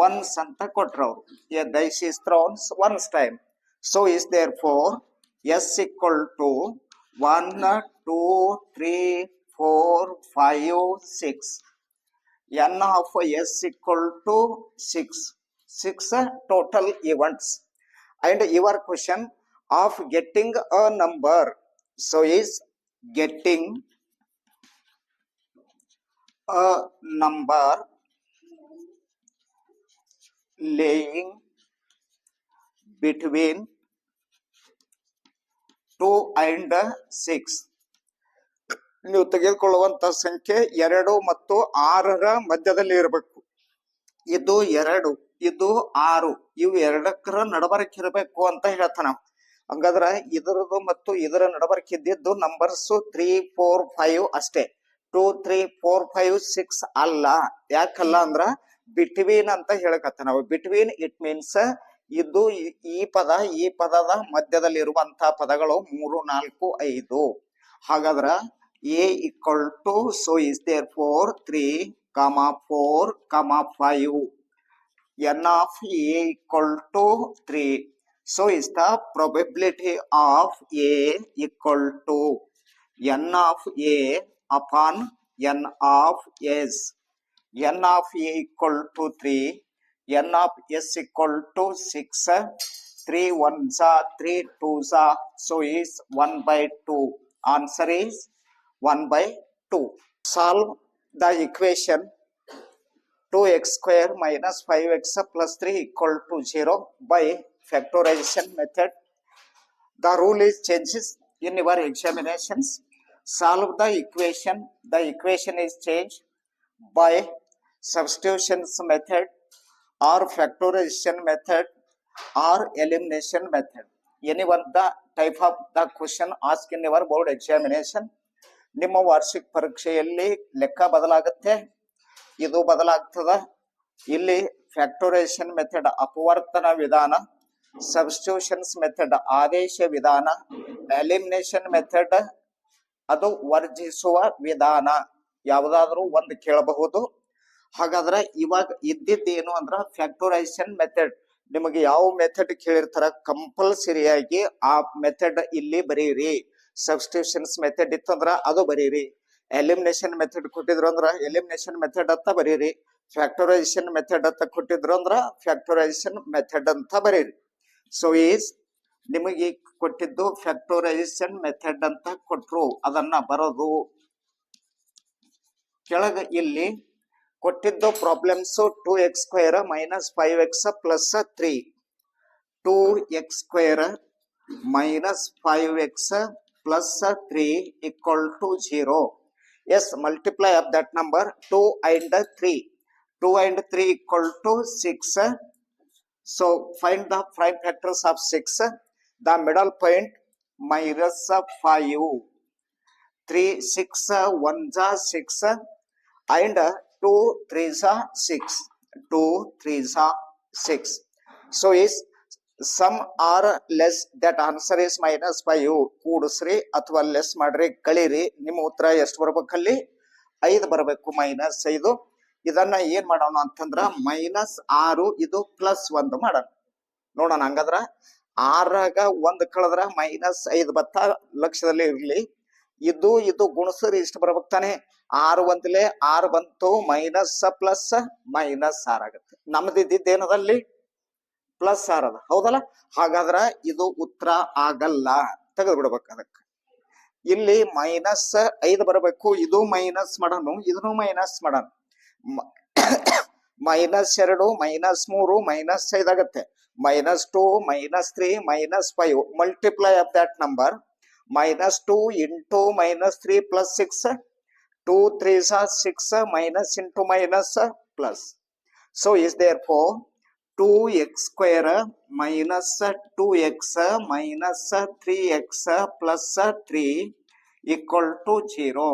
once ಅಂತ ಕೊಟ್ರ ಅವ್ರು. A dice is thrown once time. So is therefore S equal to 1 2 3 4 5 6. n of s equal to 6 total events. And your question of getting a number, so is getting a number laying between 2 and 6. ನೀವು ತೆಗೆದುಕೊಳ್ಳುವಂತ ಸಂಖ್ಯೆ 2 ಮತ್ತು 6ರ ಮಧ್ಯದಲ್ಲಿ ಇರಬೇಕು. ಇದು 2, ಇದು 6, ಇವು 2ರ ನಡಬರಕ್ ಇರಬೇಕು ಅಂತ ಹೇಳ್ತಾನ. ಹಂಗಾದ್ರ ಇದರದು ಮತ್ತು ಇದರ ನಡಬರಕ್ ಇದ್ದಿದ್ದು ನಂಬರ್ಸ್ 3 4 5 ಅಷ್ಟೇ. 2 3 4 5 6 ಅಲ್ಲ. ಯಾಕಲ್ಲ ಅಂದ್ರ ಬಿಟ್ವೀನ್ ಅಂತ ಹೇಳಕತ್ತ ನಾವು. ಬಿಟ್ವೀನ್ ಇಟ್ ಮೀನ್ಸ್ ಇದು ಈ ಪದದ ಮಧ್ಯದಲ್ಲಿ ಇರುವಂತಹ ಪದಗಳು 3 4 5. ಹಾಗಾದ್ರ A equal to, so is therefore 3, 4, 5. N of A equal to 3. So is the probability of A equal to N of A upon N of S. N of A equal to 3, N of S equal to 6. 3 1s are 3 2s are, so is 1 by 2. Answer is 1 by 2. Solve the equation 2x square minus 5x plus 3 equal to 0 by factorization method. The rule is changes in your examinations. Solve the equation. The equation is changed by substitutions method or factorization method or elimination method. Any one the type of the question asked in your board examination. ನಿಮ್ಮ ವಾರ್ಷಿಕ ಪರೀಕ್ಷೆಯಲ್ಲಿ ಲೆಕ್ಕ ಬದಲಾಗುತ್ತೆ, ಇದು ಬದಲಾಗ್ತದ. ಇಲ್ಲಿ factorisation method ಅಪವರ್ತನ ವಿಧಾನ, substitutions method ಆದೇಶ ವಿಧಾನ, elimination method ಅದು ವರ್ಜಿಸುವ ವಿಧಾನ. ಯಾವುದಾದ್ರೂ ಒಂದು ಕೇಳಬಹುದು. ಹಾಗಾದ್ರೆ ಇವಾಗ ಇದ್ದಿದ್ದೇನು ಅಂದ್ರ ಫ್ಯಾಕ್ಟರೈಸೇಷನ್ ಮೆಥಡ್. ನಿಮಗೆ ಯಾವ ಮೆಥಡ್ ಕೇಳಿರ್ತಾರ ಕಂಪಲ್ಸರಿಯಾಗಿ ಆ ಮೆಥಡ್ ಇಲ್ಲಿ ಬರೀರಿ. ಸಬ್ಸ್ಟಿಟ್ಯೂಷನ್ಸ್ ಮೆಥಡ್ ಇತ್ತಂದ್ರ ಅದು ಬರೀರಿ. ಎಲಿಮಿನೇಷನ್ ಮೆಥಡ್ ಕೊಟ್ಟಿದ್ರು ಅಂದ್ರ ಎಲಿಮಿನೇಷನ್ ಮೆಥಡ್ ಅಂತ ಬರೀರಿ. ಫ್ಯಾಕ್ಟರೈಸೇಷನ್ ಮೆಥಡ್ ಅಂತ ಕೊಟ್ಟಿದ್ರು ಅಂದ್ರ ಫ್ಯಾಕ್ಟರೈಸೇಷನ್ ಮೆಥಡ್ ಅಂತ ಬರೀರಿ. ಸೊ ಈಸ್ ನಿಮಗೆ ಕೊಟ್ಟಿದ್ದು ಫ್ಯಾಕ್ಟರೈಸೇಷನ್ ಮೆಥಡ್ ಅಂತ ಕೊಟ್ರು, ಅದನ್ನ ಬರೋದು. ಕೆಳಗ ಇಲ್ಲಿ ಕೊಟ್ಟಿದ್ದು problems 2x square minus 5x plus 3, 2x square minus 5x plus 3 equal to 0. Yes, multiply of that number 2 and 3. 2 and 3 equal to 6. So find the prime factors of 6. The middle point minus 5. 3 6 1 6 and 2 3 6. 2 3 6. So is sum or less, that answer is minus 5. ಕೂಡಿಸ್ರಿ ಅಥವಾ less ಮಾಡ್ರಿ, ಕಳೀರಿ. ನಿಮ್ಮ ಉತ್ತರ ಎಷ್ಟು ಬರ್ಬೇಕಲ್ಲಿ? 5 ಬರಬೇಕು, -5. ಇದನ್ನ ಏನ್ ಮಾಡೋಣ ಅಂತಂದ್ರ -6 ಇದು +1 ಮಾಡೋಣ. ನೋಡೋಣ. ಹಂಗಂದ್ರ 6ಗ 1 ಕಳೆದ್ರ -5 ಬತ್ತ, ಲಕ್ಷದಲ್ಲಿ ಇರ್ಲಿ. ಇದು ಗುಣಸರಿ ಇಷ್ಟು ಬರ್ಬೇಕು ತಾನೆ. 6 ಒಂದ್ಲೆ 6 ಬಂತು, ಮೈನಸ್ ಪ್ಲಸ್ -6 ಆಗುತ್ತೆ. ನಮ್ದಿದ್ದೇನದಲ್ಲಿ +6 ಅದ, ಹೌದಲ್ಲ? ಹಾಗಾದ್ರ ಇದು ಉತ್ತರ ಆಗಲ್ಲ, ತೆಗೆದು ಬಿಡ್ಬೇಕು. ಅದಕ್ಕೆ ಇಲ್ಲಿ -5 ಬರಬೇಕು. ಇದು ಮೈನಸ್ ಮಾಡೋಣ, ಇದನ್ನು ಮೈನಸ್ ಮಾಡೋಣ. -2 -3 -5 ಆಗತ್ತೆ. -2 -3 -5. Multiply of that number -2 into -3 + 6. 2 3 6 minus into minus plus. So is therefore 2x square minus 2x minus 3x plus 3 equal to 0.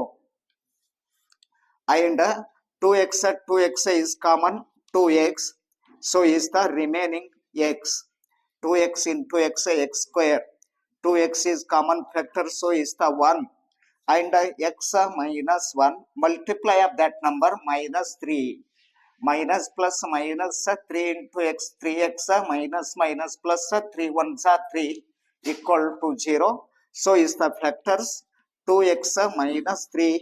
And 2x is common, 2x. So is the remaining x. 2x into x, x square. 2x is common factor, so is the 1. And x minus 1. Multiply of that number -3. Minus plus minus 3 into x, 3x minus minus plus 3 1s are 3 equal to 0. So is the factors 2x minus 3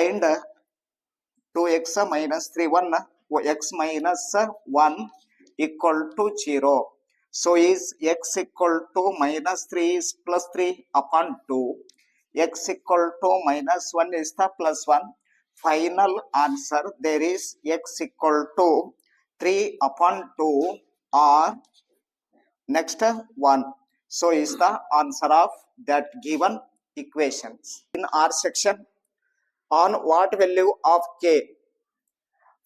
and 2x minus 3 1, x minus 1 equal to 0. So is x equal to -3 is +3 upon 2. X equal to -1 is the +1. Final answer, there is x equal to 3 upon 2 or next 1. So is the answer of that given equations. In our section, on what value of k?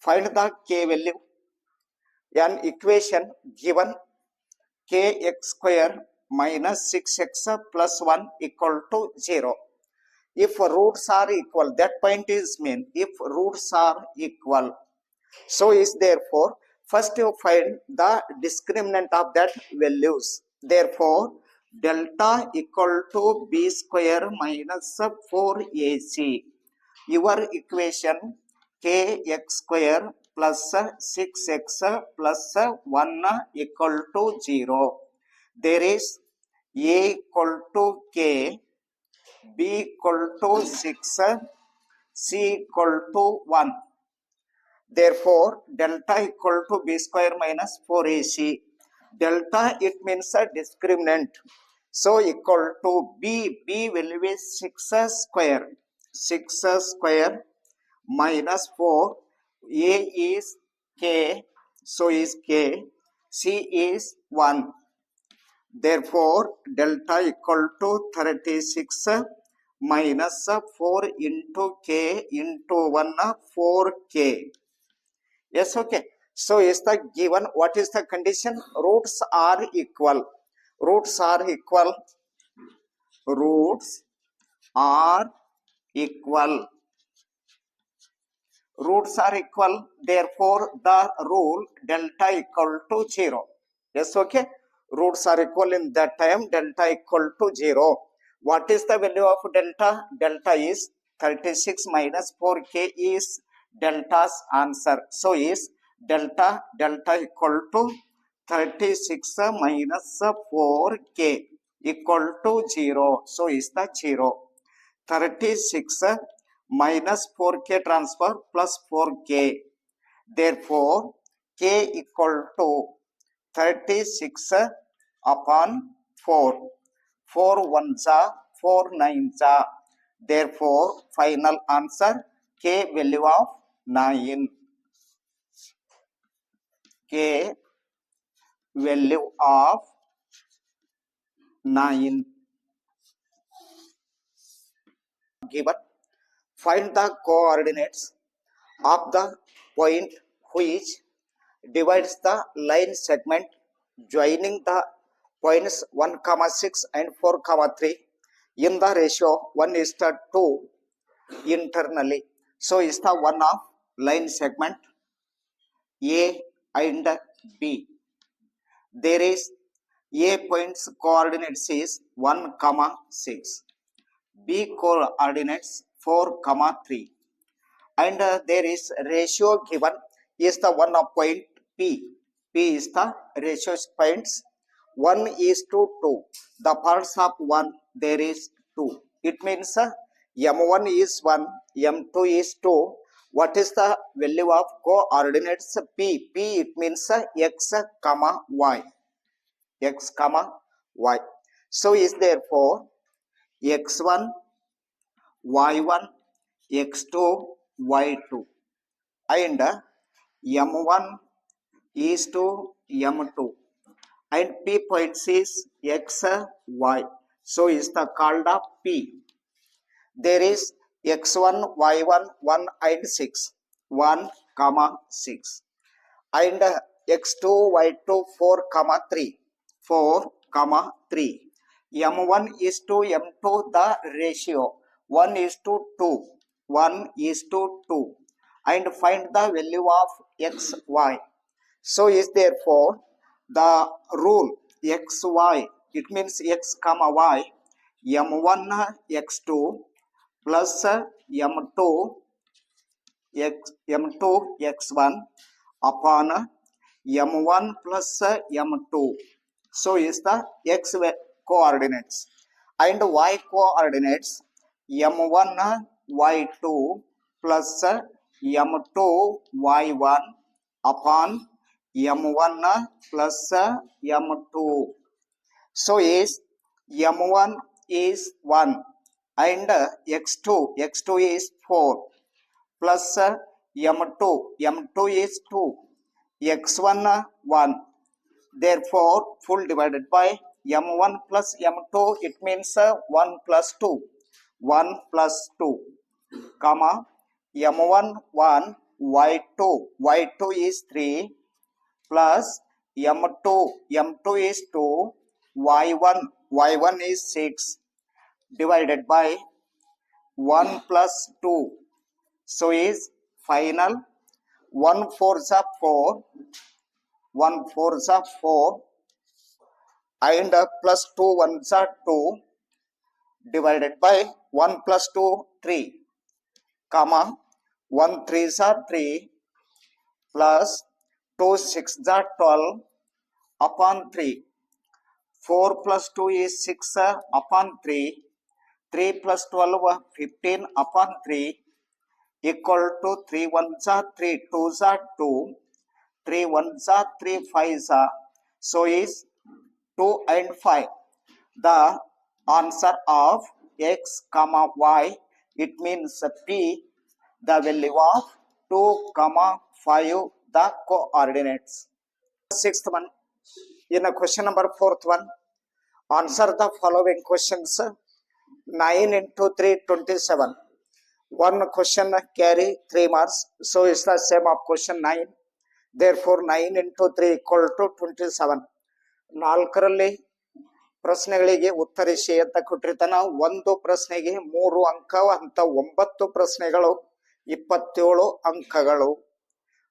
Find the k value. An equation given kx square minus 6x plus 1 equal to 0. If roots are equal, that point is mean. If roots are equal, so is therefore first you find the discriminant of that values. Therefore delta equal to b square minus 4ac. Your equation kx square plus 6x plus 1 equal to 0. There is a equal to k, b equal to 6, c equal to 1. Therefore delta equal to b square minus 4ac. delta it means a discriminant. So equal to B will be 6 square. 6 square minus 4. A is K. So is K. C is 1. Therefore, delta equal to 36 minus 4 into K into 1, 4K. Yes, okay. So is the given, what is the condition? Roots are equal. Roots are equal. Roots are equal. Roots are equal. Therefore, the rule delta equal to 0. Yes, okay. Roots are equal in that time, delta equal to 0. What is the value of delta? Delta is 36 minus 4K is delta's answer. So is delta equal to 36 minus 4K equal to 0. So is the 0. 36 minus 4K transfer plus 4K. Therefore, K equal to 36 upon 4. 4 ones are 4 nines are. Therefore, final answer K value of 9. K value of 9. Given. Find the coordinates of the point which divides the line segment joining the points 1, 6 and 4, 3 in the ratio 1:2 internally. So is the one of line segment A and B. There is A point's coordinates is 1, 6. B coordinates 4, 3. And there is ratio given is the one of point P. P is the ratio points 1:2. The parts of 1 there is 2. It means M1 is 1, M2 is 2. What is the value of coordinates P? P it means X, Y. X, Y. So is therefore X1, Y1, X2, Y2 and M1 is to M2 and P points is X, Y. So is the called of P. There is X1, Y1, 1 and 6. 1, 6. And X2, Y2, 4, 3. 4, 3. M1 is to M2 the ratio 1:2. 1:2. And find the value of X, Y. So is therefore the rule X, Y. It means X, Y. M1 X2 plus M2 X1 upon M1 plus M2. So is the X coordinates and Y coordinates M1 Y2 plus M2 Y1 upon M1 plus M2. So is M1 is 1 and X2 is 4 plus M2 is 2, X1 1. Therefore, full divided by M1 plus M2, it means 1 plus 2. 1 plus 2, comma, M1 1, Y2 is 3 plus M2 is 2, Y1 is 6 divided by 1 plus 2. So is final 1 4s are 4, 1 4s are 4 and plus 2 1s are 2 divided by 1 plus 2 3, comma 1 3s are 3 plus 2 6s are 12 upon 3. 4 plus 2 is 6 upon 3. 3 plus 12 15 upon 3 equal to 3 1s are 3 2s are 2, 3 1s are 3 5s are. So is 2 and 5. The answer of x comma y, it means p, the value of 2 comma 5, the coordinates. Sixth one, in a question number fourth one, answer the following questions. 9 into 3 27. One question carry 3 marks, so it's the same of question 9. Therefore 9 into 3 equal to 27. ನಾಲ್ಕರಲ್ಲಿ ಪ್ರಶ್ನೆಗಳಿಗೆ ಉತ್ತರಿಸಿ ಅಂತ ಕೊಟ್ಟಿರ್ತಾನ. ಒಂದು ಪ್ರಶ್ನೆಗೆ 3 ಅಂಕ ಅಂತ 9 ಪ್ರಶ್ನೆಗಳು 27 ಅಂಕಗಳು.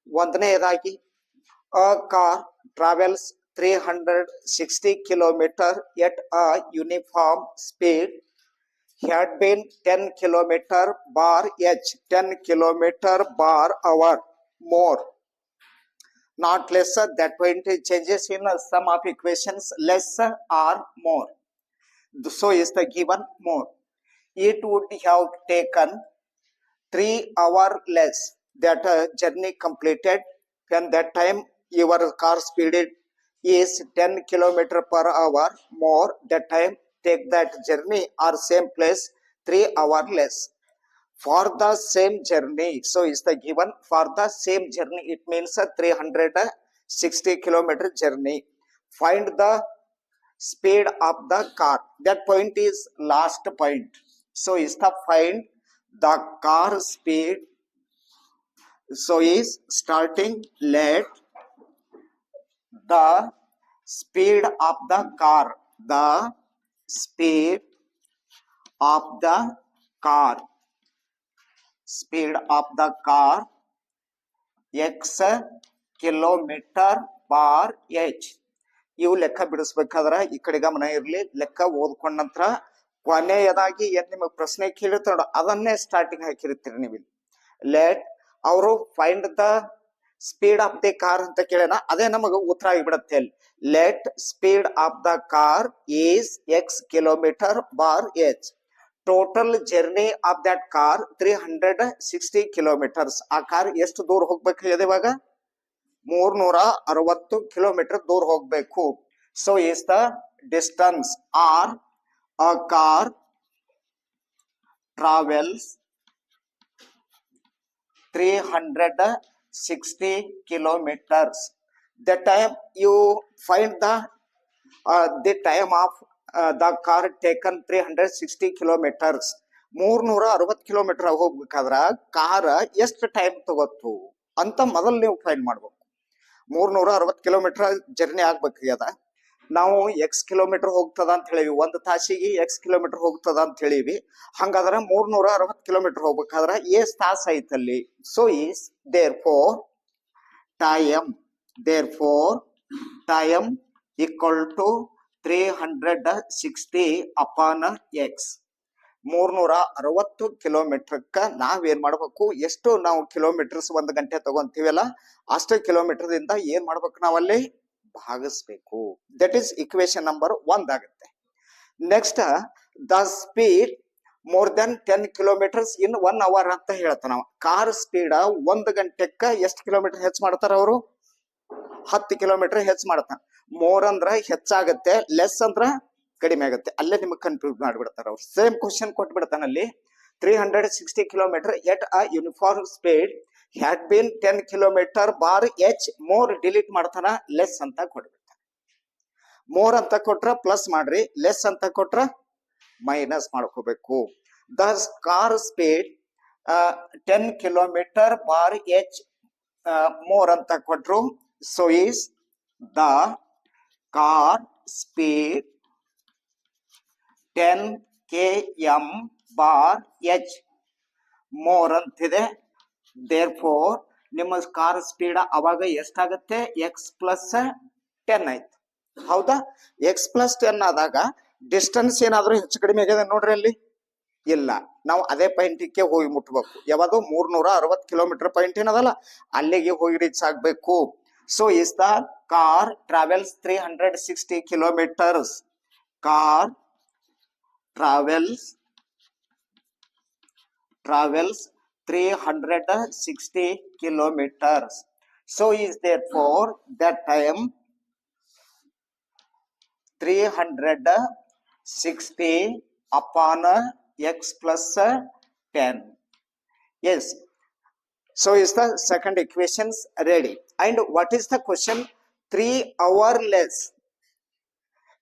ಒಂದನೇದಾಗಿ a car travels 360 kilometer at a uniform speed had been 10 kilometer bar h 10 kilometer bar hour more, not less. That point changes in some of equations, less or more. So is the given more. It would have taken 3 hours less that journey completed when that time your car speed is 10 kilometer per hour more, that time take that journey or same place 3 hours less. For the same journey, so is the given for the same journey, it means a 360 kilometer journey. Find the speed of the car. That point is last point. So is the find the car speed. So is starting let the speed of the car, the speed of the car, speed of the car x kilometer per h. ಇವು ಲೆಕ್ಕ ಬಿಡಿಸ್ಬೇಕಾದ್ರ ಈ ಕಡೆ ಗಮನ ಇರಲಿ. ಲೆಕ್ಕ ಓದ್ಕೊಂಡ ನಂತರ ಕೊನೆಯದಾಗಿ ಏನ್ ನಿಮಗೆ ಪ್ರಶ್ನೆ ಕೇಳಿರ್ತಾರ ಅದನ್ನೇ ಸ್ಟಾರ್ಟಿಂಗ್ ಹಾಕಿರ್ತೀರಿ ನೀವು. ಲೆಟ್ ಅವರು find the speed of the car ಅಂತ ಕೇಳೋಣ, ಅದೇ ನಮಗೆ ಉತ್ತರ ಆಗಿಬಿಡತ್ತೆ. ಅಲ್ಲಿ let speed of the car is X kilometer bar H. Total journey of that car 360 kilometers. ಆ ಕಾರ್ ಎಷ್ಟು ದೂರ ಹೋಗ್ಬೇಕಾಗಿದೆ ಇವಾಗ? 360 ಕಿಲೋಮೀಟರ್ ದೂರ ಹೋಗ್ಬೇಕು. So is the distance or a car travels 360 kilometers. The time you find the time of the car taken 360 kilometers. 360 kilometre ಹೋಗ್ಬೇಕಾದ್ರ car ಎಷ್ಟು time ತಗೋತು ಅಂತ ಮೊದಲು ನೀವು ಫೈಂಡ್ ಮಾಡ್ಬೇಕು. 360 ಕಿಲೋಮೀಟರ್ ಜರ್ನಿ ಆಗ್ಬೇಕಾಗ್ಯದ. ನಾವು ಎಕ್ಸ್ ಕಿಲೋಮೀಟರ್ ಹೋಗ್ತದ ಅಂತ ಹೇಳಿವಿ, ಒಂದು ತಾಸಿಗೆ ಎಕ್ಸ್ ಕಿಲೋಮೀಟರ್ ಹೋಗ್ತದ ಅಂತ ಹೇಳಿವಿ. ಹಂಗಾದ್ರೆ 360 ಕಿಲೋಮೀಟರ್ ಹೋಗ್ಬೇಕಾದ್ರೆ ಎಷ್ಟ್ ತಾಸ ಐತಲ್ಲಿ? So is there time equal to 360 upon x. 360 ಕಿಲೋಮೀಟರ್ಕ ನಾವೇನ್ ಮಾಡ್ಬೇಕು? ಎಷ್ಟು ನಾವು ಕಿಲೋಮೀಟರ್ಸ್ 1 ಗಂಟೆ ತಗೊಂತೀವಲ್ಲ ಅಷ್ಟು ಕಿಲೋಮೀಟರ್ ಇಂದ ಏನ್ ಮಾಡ್ಬೇಕು? ನಾವಲ್ಲಿ ಭಾಗಿಸ್ಬೇಕು. ದಟ್ ಈಸ್ ಇಕ್ವೇಶನ್ ನಂಬರ್ 1 ಆಗುತ್ತೆ. Next the speed more than 10 kilometers in 1 hour ಅಂತ ಹೇಳ್ತಾನ. ಕಾರ್ ಸ್ಪೀಡ್ 1 ಗಂಟೆಕ್ಕ ಎಷ್ಟು ಕಿಲೋಮೀಟರ್ ಹೆಚ್ಚು ಮಾಡ್ತಾರ ಅವರು? 10 ಕಿಲೋಮೀಟರ್ ಹೆಚ್ಚು ಮಾಡ್ತಾನ. ಮೋರ್ ಅಂದ್ರ ಹೆಚ್ಚಾಗತ್ತೆ, ಲೆಸ್ ಅಂದ್ರ ಕಡಿಮೆ ಆಗುತ್ತೆ. ಅಲ್ಲೇ ನಿಮಗೆ ಕನ್ಫ್ಯೂಸ್ ಮಾಡಿಬಿಡ್ತಾರ ಅವ್ರು. ಸೇಮ್ ಕ್ವಶನ್ ಕೊಟ್ಬಿಡ್ತಾನ ಅಲ್ಲಿ. 360 kilometre at a uniform speed had been 10 kilometre bar H. More delete ಮಾಡ್ತಾನ, ಲೆಸ್ ಅಂತ ಕೊಟ್ಬಿಡ್ತಾನ. ಮೋರ್ ಅಂತ ಕೊಟ್ರ ಪ್ಲಸ್ ಮಾಡ್ರಿ, ಲೆಸ್ ಅಂತ ಕೊಟ್ರ ಮೈನಸ್ ಮಾಡ್ಕೋಬೇಕು. The car speed 10 kilometre bar H more ಅಂತ ಕೊಟ್ರು. So is the car speed 10 km bar H more ಅಂತಿದೆ. ದೇರ್ಫೋರ್ ನಿಮ್ಮ ಕಾರ್ ಸ್ಪೀಡ್ ಅವಾಗ ಎಷ್ಟಾಗತ್ತೆ? ಎಕ್ಸ್ ಪ್ಲಸ್ 10 ಆಯ್ತು. ಹೌದಾ? ಎಕ್ಸ್ ಪ್ಲಸ್ 10 ಆದಾಗ ಡಿಸ್ಟೆನ್ಸ್ ಏನಾದ್ರೂ ಹೆಚ್ಚು ಕಡಿಮೆ ಆಗಿದೆ ನೋಡ್ರಿ ಅಲ್ಲಿ? ಇಲ್ಲ. ನಾವು ಅದೇ ಪಾಯಿಂಟ್ಗೆ ಹೋಗಿ ಮುಟ್ಬೇಕು. ಯಾವುದು? 360 ಕಿಲೋಮೀಟರ್ ಪಾಯಿಂಟ್ ಏನದಲ್ಲ ಅಲ್ಲಿಗೆ ಹೋಗಿ ರೀಚ್ ಆಗ್ಬೇಕು. So is the car travels 360 kilometers. Car travels 360 kilometers. So is therefore that time 360 upon x plus 10. Yes. So is the second equations ready? And what is the question? 3 hour less.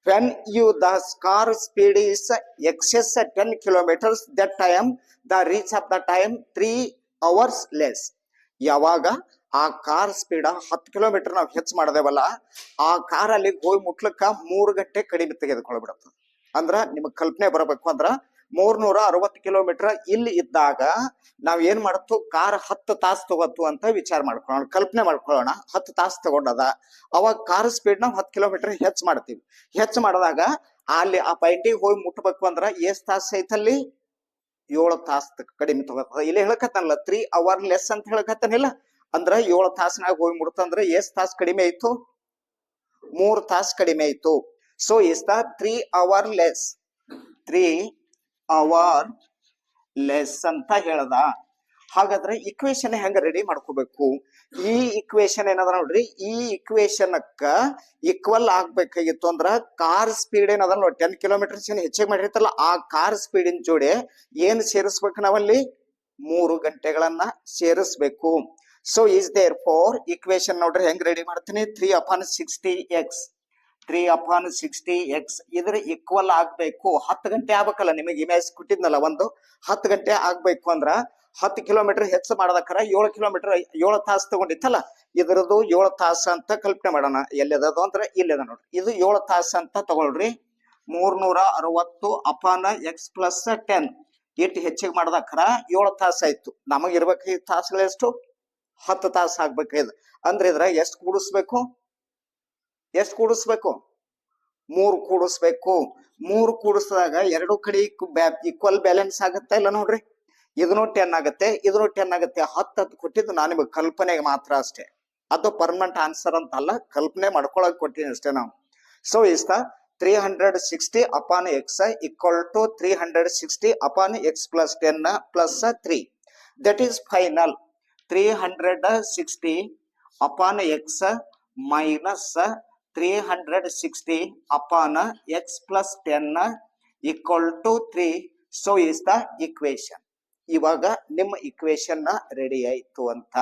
When you the car speed is excess 10 kilometers, that time the reach of the time 3 hours less. ಯಾವಾಗ ಆ car speed 10 kilometre ನಾವು ಹೆಚ್ಚು ಮಾಡಿದೆವಲ್ಲ, ಆ car ಅಲ್ಲಿ ಹೋಗಿ ಮುಟ್ಲಕ್ಕ 3 ಗಂಟೆ ಕಡಿಮೆ ತೆಗೆದುಕೊಳ್ಬಿಡುತ್ತೆ. ಅಂದ್ರ ನಿಮಗೆ ಕಲ್ಪನೆ ಬರಬೇಕು ಅಂದ್ರ 360 ಕಿಲೋಮೀಟರ್ ಇಲ್ಲಿ ಇದ್ದಾಗ ನಾವ್ ಏನ್ ಮಾಡತ್ತು, ಕಾರ್ 10 ತಾಸು ತಗೋತು ಅಂತ ವಿಚಾರ ಮಾಡ್ಕೊಳ್ಳೋಣ, ಕಲ್ಪನೆ ಮಾಡ್ಕೊಳ್ಳೋಣ. 10 ತಾಸು ತಗೊಂಡದ, ಅವಾಗ ಕಾರ್ ಸ್ಪೀಡ್ ನಾವು 10 ಕಿಲೋಮೀಟರ್ ಹೆಚ್ಚು ಮಾಡ್ತೀವಿ. ಹೆಚ್ಚು ಮಾಡಿದಾಗ ಅಲ್ಲಿ ಆ ಪಾಯಿಂಟಿಗೆ ಹೋಗಿ ಮುಟ್ಬೇಕು ಅಂದ್ರ ಎಷ್ಟ್ ತಾಸು ಐತಲ್ಲಿ? 7 ತಾಸು ಕಡಿಮೆ ತಗೋತದ. ಇಲ್ಲಿ ಹೇಳಕತ್ತಾನಲ್ಲ 3 ಅವರ್ ಲೆಸ್ ಅಂತ ಹೇಳಕತ್ತಾನಿಲ್ಲ. ಅಂದ್ರ 7 ತಾಸಿನಾಗ ಹೋಗಿ ಮುಡ್ತಂದ್ರ ಎಷ್ಟ್ ತಾಸು ಕಡಿಮೆ ಆಯ್ತು? 3 ತಾಸು ಕಡಿಮೆ ಆಯ್ತು. So is the 3 hour less. 3 hour less ಅಂತ ಹೇಳದ. ಹಾಗಾದ್ರೆ ಇಕ್ವೇಶನ್ ಹೆಂಗ ರೆಡಿ ಮಾಡ್ಕೋಬೇಕು? ಈ ಇಕ್ವೇಶನ್ ಏನದ ನೋಡ್ರಿ, ಈ ಇಕ್ವೇಶನ್ ಈಕ್ವಲ್ ಆಗ್ಬೇಕಾಗಿತ್ತು ಅಂದ್ರ ಕಾರ್ ಸ್ಪೀಡ್ ಏನದ ನೋಡಿ 10 ಕಿಲೋಮೀಟರ್ ಹೆಚ್ಚಿಗೆ ಮಾಡಿರ್ತಲ್ಲ, ಆ ಕಾರ್ ಸ್ಪೀಡಿನ ಜೋಡಿ ಏನ್ ಸೇರಿಸ್ಬೇಕು ನಾವಲ್ಲಿ? 3 ಗಂಟೆಗಳನ್ನ ಸೇರಿಸ್ಬೇಕು. So is therefore equation ನೋಡ್ರಿ ಹೆಂಗ್ ರೆಡಿ ಮಾಡ್ತೀನಿ. 3/60x 3/60x ಇದ್ರ ಈಕ್ವಲ್ ಆಗ್ಬೇಕು. 10 ಗಂಟೆ ಆಗ್ಬೇಕಲ್ಲ, ನಿಮಗೆ ಇಮೇಜ್ ಕೊಟ್ಟಿದ್ನಲ್ಲ ಒಂದು 10 ಗಂಟೆ ಆಗ್ಬೇಕು ಅಂದ್ರ 10 ಕಿಲೋಮೀಟರ್ ಹೆಚ್ಚು ಮಾಡದಕ್ಕಾರ 7 ಕಿಲೋಮೀಟರ್ 7 ತಾಸು ತಗೊಂಡಿತ್ತಲ್ಲ, ಇದ್ರದ್ದು 7 ತಾಸು ಅಂತ ಕಲ್ಪನೆ ಮಾಡೋಣ. ಎಲ್ಲಿದದು ಅಂದ್ರೆ ಇಲ್ಲದ ನೋಡ್ರಿ, ಇದು 7 ತಾಸು ಅಂತ ತಗೊಳ್ರಿ. 360 ಅಪಾನ x ಪ್ಲಸ್ 10 ಇಟ್ಟು ಹೆಚ್ಚಿಗೆ ಮಾಡದಕ್ಕಾರ 7 ತಾಸು ಆಯ್ತು. ನಮಗಿರ್ಬೇಕು ಈ ತಾಸುಗಳು ಎಷ್ಟು? 10 ತಾಸು ಆಗ್ಬೇಕು. ಇದು ಅಂದ್ರೆ ಇದ್ರ ಎಷ್ಟು ಕೂಡಿಸ್ಬೇಕು? 3 ಕೂಡಿಸ್ಬೇಕು. 3 ಕೂಡಿಸಿದಾಗ ಎರಡು ಕಡೆ ಈಕ್ವಲ್ ಬ್ಯಾಲೆನ್ಸ್ ಆಗತ್ತೆ ಇಲ್ಲ ನೋಡ್ರಿ. ಇದನ್ನು 10 ಆಗುತ್ತೆ, ಇದನ್ನು 10 ಆಗುತ್ತೆ. 10 ಕೊಟ್ಟಿದ್ದು ನಾನು ನಿಮಗೆ ಕಲ್ಪನೆಗೆ ಮಾತ್ರ ಅಷ್ಟೇ, ಅದು ಪರ್ಮನೆಂಟ್ ಆನ್ಸರ್ ಅಂತ ಅಲ್ಲ, ಕಲ್ಪನೆ ಮಾಡ್ಕೊಳಕ್ ಕೊಟ್ಟಿನಿ ಅಷ್ಟೇ ನಾವು. So is the 360 upon X equal to 360 upon X plus 10 plus 3. That is final 360 upon X minus 360 upon x plus 10 equal to 3. So is the equation. ಇವಾಗ ನಿಮ್ಮ ಇಕ್ವೇಶನ್ ರೆಡಿ ಆಯ್ತು ಅಂತ.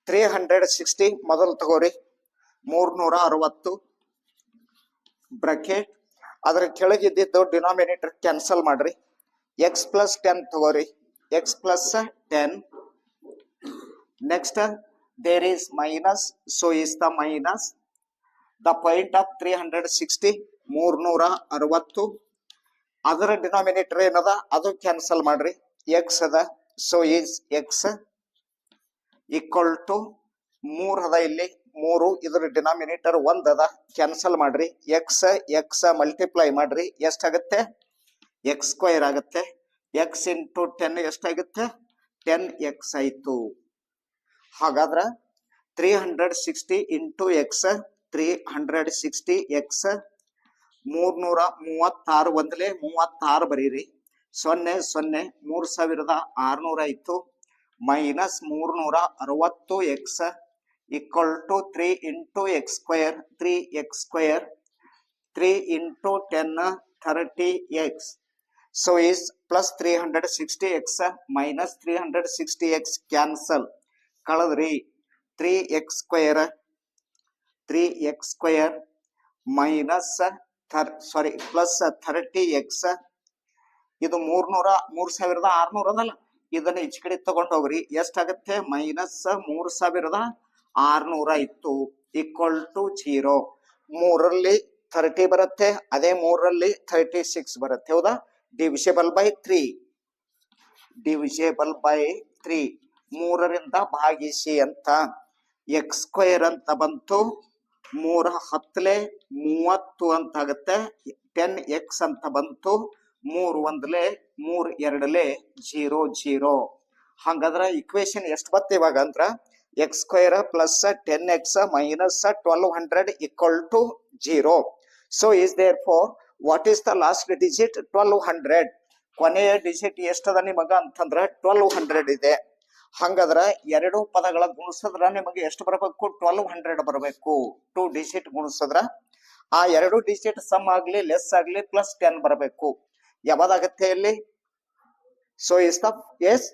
360 ಮೊದಲು ತಗೋರಿ, 360 ಬ್ರಾಕೆಟ್, ಅದ್ರ ಕೆಳಗಿದ್ದು ಡಿನಾಮಿನೇಟರ್ ಕ್ಯಾನ್ಸಲ್ ಮಾಡ್ರಿ. x plus 10 ತಗೋರಿ, x plus 10. Next there is minus, so is the minus. The point of 360 360, ಅದರ ಡಿನಾಮಿನೇಟರ್ ಏನದ ಅದು ಕ್ಯಾನ್ಸಲ್ ಮಾಡ್ರಿ. x ಅದ, so is x equal to 3 ಅದ, ಇಲ್ಲಿ 3, ಇದರ ಡಿನಾಮಿನೇಟರ್ 1 ಅದ, ಕ್ಯಾನ್ಸಲ್ ಮಾಡ್ರಿ. x ಮಲ್ಟಿಪ್ಲೈ ಮಾಡ್ರಿ, ಎಷ್ಟಾಗತ್ತೆ? x ಸ್ಕ್ವೇರ್ ಆಗುತ್ತೆ. x ಇಂಟು 10 ಎಷ್ಟಾಗುತ್ತೆ? 10x ಆಯ್ತು. ಹಾಗಾದ್ರ 360 ಇಂಟು ಎಕ್ಸ್ 360x 336 ಒಂದಲೇ 36 ಬರೀರಿ. 0 0 3600 ಆಯ್ತು. Minus 360x equal to 3 into x square 3x square 3 into 10 30x. So is plus 360x minus 360x cancel, ಕಳದ್ರಿ. 3x square minus plus 30x. ಇದು 3600 ಅದಲ್ಲ, ಇದನ್ನ ಈಚೆ ಕಡೆ ತಗೊಂಡು ಹೋಗ್ರಿ. ಎಷ್ಟಾಗತ್ತೆ? ಮೈನಸ್ 3600 ಆಯ್ತು. Equal to 0. 3ರಲ್ಲಿ 30 ಬರುತ್ತೆ, ಅದೇ 3ರಲ್ಲಿ 36 ಬರುತ್ತೆ. ಹೌದಾ? ಡಿವಿಷಿಬಲ್ ಬೈ 3. 3ರಿಂದ ಭಾಗಿಸಿ ಅಂತ. ಎಕ್ಸ್ ಸ್ಕ್ವೇರ್ ಅಂತ ಬಂತು, 3 10 30 ಅಂತ ಆಗುತ್ತೆ. 10x ಅಂತ ಬಂತು, 3 1 3 2 0 0. ಹಂಗಂದ್ರ ಇಕ್ವೇಶನ್ ಎಷ್ಟು ಬತ್ತ ಇವಾಗ ಅಂದ್ರ X square plus 10x minus 1200 equal to 0. So is therefore what is the last digit? 1200. ಕೊನೆಯ ಡಿಜಿಟ್ ಎಷ್ಟದ ನಿಮಗ ಅಂತಂದ್ರ 1200 ಇದೆ. ಹಂಗಾದ್ರ ಎರಡು ಪದಗಳ ಗುಣಿಸಿದ್ರ ನಿಮಗೆ ಎಷ್ಟು ಬರಬೇಕು? 1200 ಬರಬೇಕು. 2 ಡಿಜಿಟ್ ಗುಣಿಸಿದ್ರ ಆ 2 ಡಿಜಿಟ್ ಸಮ್ ಆಗ್ಲಿ ಲೆಸ್ ಆಗ್ಲಿ ಪ್ಲಸ್ 10 ಬರಬೇಕು. ಯಾವ್ದಾಗತ್ತೆ ಇಲ್ಲಿ? So is the S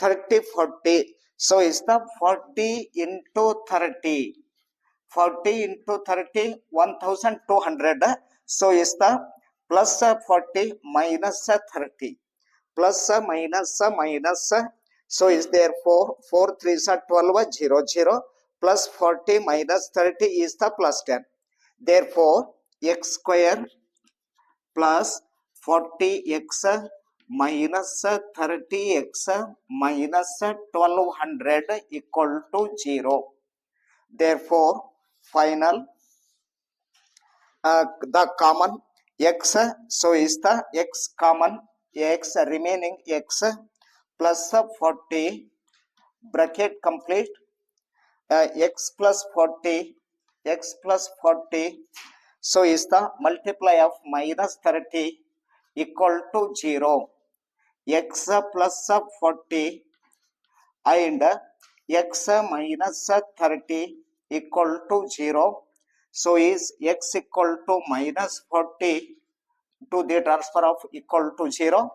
30 40. So is the 40 into 30. 40 into 30 1200. So is the plus 40 minus 30. Plus minus minus. So is therefore 4 3s are 12 0 0 plus 40 minus 30 is the plus 10. Therefore x square plus 40x minus 30x minus 1200 equal to 0. Therefore final the common x, so is the x common, x remaining x plus 40 bracket complete, x plus 40, x plus 40, so is the multiply of minus 30 equal to 0. X plus 40 and x minus 30 equal to 0. So is x equal to minus 40 to the transfer of equal to 0.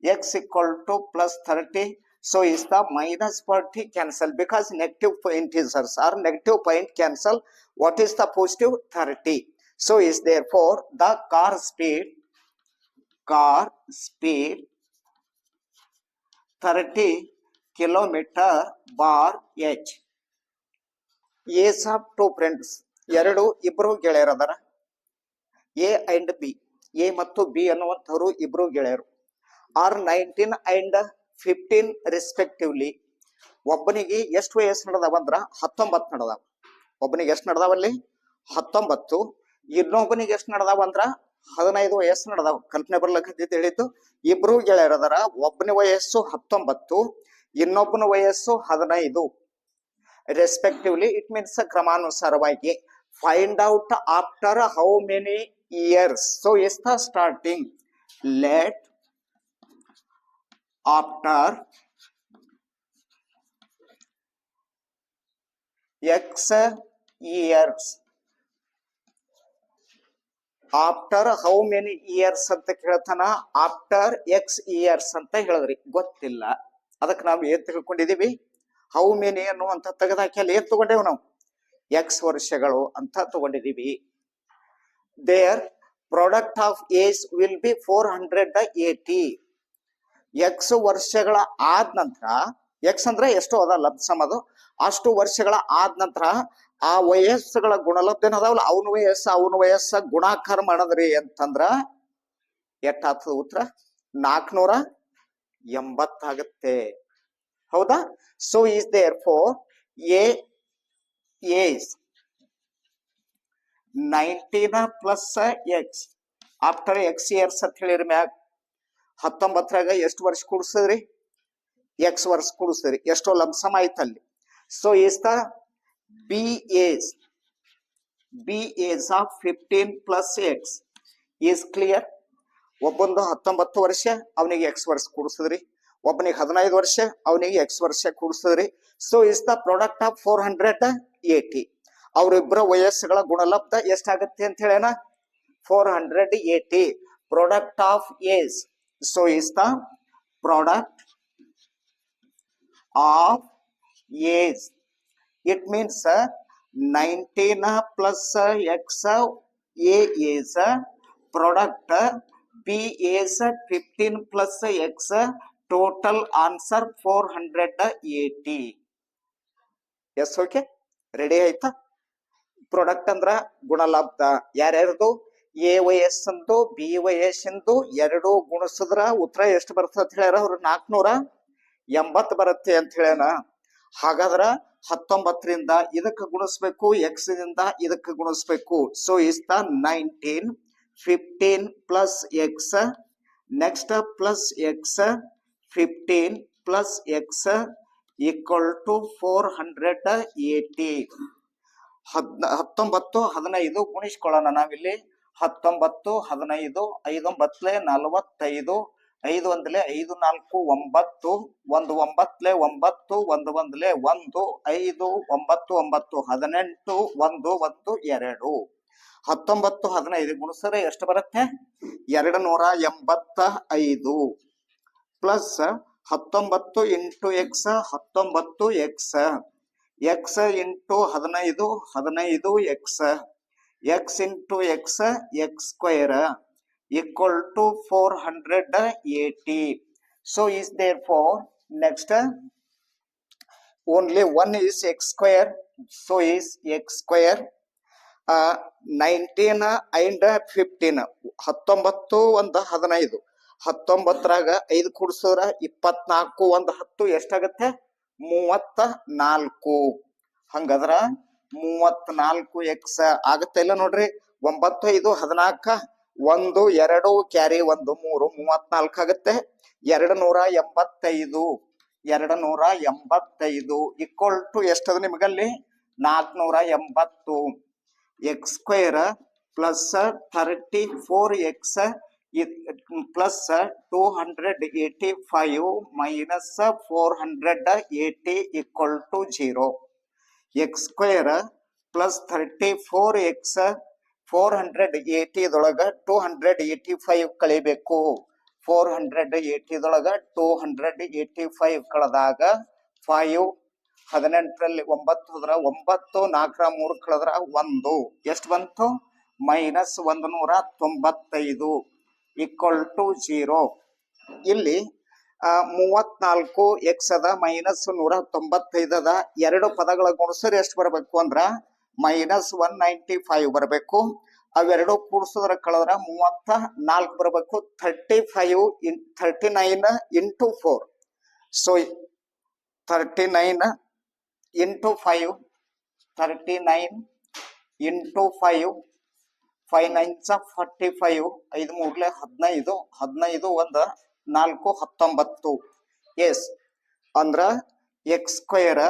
X equal to plus 30. So is the minus 40 cancel because negative integers are negative point cancel. What is the positive? 30. So is therefore the car speed 30 kilometer bar h. A's of two friends. ಇಬ್ರು ಗೆಳೆಯರದಾರ, A and B. A ಮತ್ತು B ಅನ್ನುವಂಥವ್ರು ಇಬ್ರು ಗೆಳೆಯರು. Are 19 and 15 respectively. ಒಬ್ಬನಿಗೆ ಎಷ್ಟು ವಯಸ್ಸು ನಡೆದಾವಂದ್ರ 19 ನಡೆದಾವ. ಒಬ್ಬನಿಗೆ ಎಷ್ಟು ನಡೆದಾವಲ್ಲಿ? 19. ಇನ್ನೊಬ್ಬನಿಗೆ ಎಷ್ಟು ನಡೆದಾವಂದ್ರ 15 ವಯಸ್ಸು ನಡೆದಾವ. ಕಲ್ಪನೆ ಬರ್ಲಕತ್ತಿದ್ದು ಹೇಳಿದ್ದು. ಇಬ್ರು ಗೆಳೆಯರದಾರ, ಒಬ್ಬನ ವಯಸ್ಸು 19, ಇನ್ನೊಬ್ಬನ ವಯಸ್ಸು 15 ರೆಸ್ಪೆಕ್ಟಿವ್ಲಿ. ಇಟ್ ಮೀನ್ಸ್ ಕ್ರಮಾನುಸಾರವಾಗಿ. Find out after how many years. So is the starting. Let after x years. After how many years ಅಂತ ಕೇಳ್ತಾನ. After x years ಅಂತ ಹೇಳಿದ್ರಿ, ಗೊತ್ತಿಲ್ಲ. ಅದಕ್ಕೆ ನಾವು ಏನ್ ತಿಳ್ಕೊಂಡಿದೀವಿ? ಹೌ ಮೆನಿ ಅನ್ನುವಂತ ತೆಗೆದಾಕಿ ಅಲ್ಲಿ ಏನ್ ತಗೊಂಡೇವು ನಾವು? ಎಕ್ಸ್ ವರ್ಷಗಳು ಅಂತ ತಗೊಂಡಿದೀವಿ. Their product of age will be 480. ಎಕ್ಸ್ ವರ್ಷಗಳ ಆದ ನಂತರ, ಎಕ್ಸ್ ಅಂದ್ರೆ ಎಷ್ಟು ಅದ ಲಬ್ಸಮ್, ಅದು ಅಷ್ಟು ವರ್ಷಗಳ ಆದ ನಂತರ ಆ ವಯಸ್ಸುಗಳ ಗುಣಲಬ್ಧ ಏನದಾವಲ್ಲ, ಅವನ ವಯಸ್ಸ ಗುಣಾಕಾರ ಮಾಡದ್ರಿ ಅಂತಂದ್ರ ಎಷ್ಟಾಗ್ತದ? ಉತ್ತರ 480 ಆಗುತ್ತೆ. ಹೌದಾ? So is therefore A age 19 plus X after X years ಅಂತ ಹೇಳಿರಿ. ಮ್ಯಾಗ 19ರಾಗ ಎಷ್ಟು ವರ್ಷ ಕೂಡಿಸಿದ್ರಿ? ಎಕ್ಸ್ ವರ್ಷ ಕೂಡಿಸಿದ್ರಿ. ಎಷ್ಟೋ ಲಂಸಮ್ ಆಯ್ತಲ್ಲಿ. So is the B age of 15 plus x is clear. ಒಬ್ಬಂದು 19 ವರ್ಷ, ಅವನಿಗೆ ಎಕ್ಸ್ ವರ್ಷ ಕೂಡಿಸಿದ್ರಿ. ಒಬ್ಬನಿಗೆ 15 ವರ್ಷ, ಅವನಿಗೆ ಎಕ್ಸ್ ವರ್ಷ ಕೂಡಿಸಿದ್ರಿ. So is the product of 480. ಅವರಿಬ್ಬರ ವಯಸ್ಸುಗಳ ಗುಣಲಬ್ಧ ಎಷ್ಟಾಗತ್ತೆ ಅಂತ ಹೇಳೇನ? 480. Product of age. So is the product of age. It means 19 plus x A age, product B age 15 plus x, total answer 480. Yes, okay, ready ಆಯ್ತಾ? ಪ್ರಾಡಕ್ಟ್ ಅಂದ್ರ ಗುಣಲಬ್ಧ. ಯಾರ್ಯಾರದು? ಎ ವಯಸ್ಸಂದು ಬಿ ವಯಸ್ಸಂದು ಎರಡು ಗುಣಿಸಿದ್ರ ಉತ್ತರ ಎಷ್ಟು ಬರ್ತದೆ ಅಂತ ಹೇಳ್ಯಾರ ಅವ್ರು? 480 ಬರುತ್ತೆ ಅಂತ ಹೇಳ್ಯಾನ. ಹಾಗಾದ್ರ 19ರಿಂದ ಇದಕ್ಕೆ ಗುಣಿಸ್ಬೇಕು, ಎಕ್ಸ್ ದಿಂದ ಇದಕ್ಕೆ ಗುಣಿಸ್ಬೇಕು. So is the 19, 15 plus x, next plus x, 15 plus x equal to 480. 19 15 ಗುಣಿಸ್ಕೊಳ್ಳೋಣ ನಾವಿಲ್ಲಿ. 19 15 5 9 45, 5 1 5 4 9, 1 9 9, 1 1 1, 5 9 9, 18 1 1 2. 19 15 ಗುಣಿಸಿದ್ರೆ ಎಷ್ಟು ಬರುತ್ತೆ? 285 plus 19 into X 19 X X into 15 15 X into X x square equal to 480. So is therefore next only one is x square, so is x square 19 and 15 19 ಒಂದು 15 19ರಾಗ 5 ಕೂಡಿಸಿದ್ರೆ 24 ಒಂದು 10 ಎಷ್ಟಾಗತ್ತೆ? 34. ಹಂಗದ್ರ 34 X ಆಗತ್ತೆ ಇಲ್ಲ ನೋಡ್ರಿ. 9 5 14 1 2 ಕ್ಯಾರಿ 1 3 34 ಆಗುತ್ತೆ. 285 ಈಕ್ವಲ್ ಟು ಎಷ್ಟದ ನಿಮಗಲ್ಲಿ? 480. X square plus 34 x plus 285 minus 480 equal to 0. X square plus 34 x 480 ದೊಳಗ 285 ಕಳಿಬೇಕು. 480 ದೊಳಗ 285 ಕಳೆದಾಗ 5 18ರಲ್ಲಿ 9 ಹೋದ್ರ 9 4 3 ಕಳೆದ್ರ 1 ಎಷ್ಟು ಬಂತು? Minus 195 equal to 0. ಇಲ್ಲಿ 34 ಎಕ್ಸ್ ಅದ ಮೈನಸ್ 195 ಅದ. ಎರಡು ಪದಗಳ ಗುಣಿಸಿದ್ರೆ ಎಷ್ಟು ಬರಬೇಕು ಅಂದ್ರ ಮೈನಸ್ 195 ಬರಬೇಕು. ಅವೆರಡು ಕೂಡಿಸಿದ್ರೆ ಕಳೆದ್ರ 34 ಬರಬೇಕು. 39 into 4. So 39 into 5 39 into 5 5 9s 45 5 3 15 15 1 4 19. Yes ಅಂದ್ರ X square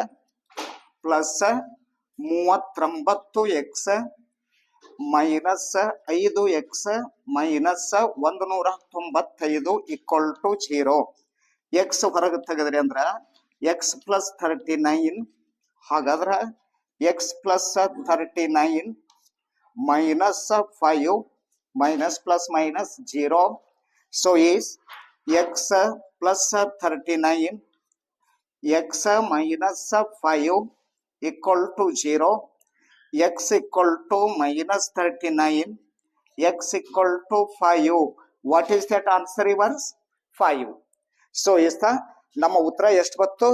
plus 39 x minus 5 x minus 195 equal to 0. X ಹೊರಗೆ ತೆಗೆದ್ರಿ ಅಂದ್ರ ಎಕ್ಸ್ ಪ್ಲಸ್ 39. ಹಾಗಾದ್ರ x plus 39 minus 5 minus plus minus 0. So is x plus 39 x minus 5 equal to 0. x equal to minus 39, x equal to 5. What is that answer reverse? 5. So is the ನಮ್ಮ ಉತ್ತರ ಎಷ್ಟು ಬಂತು?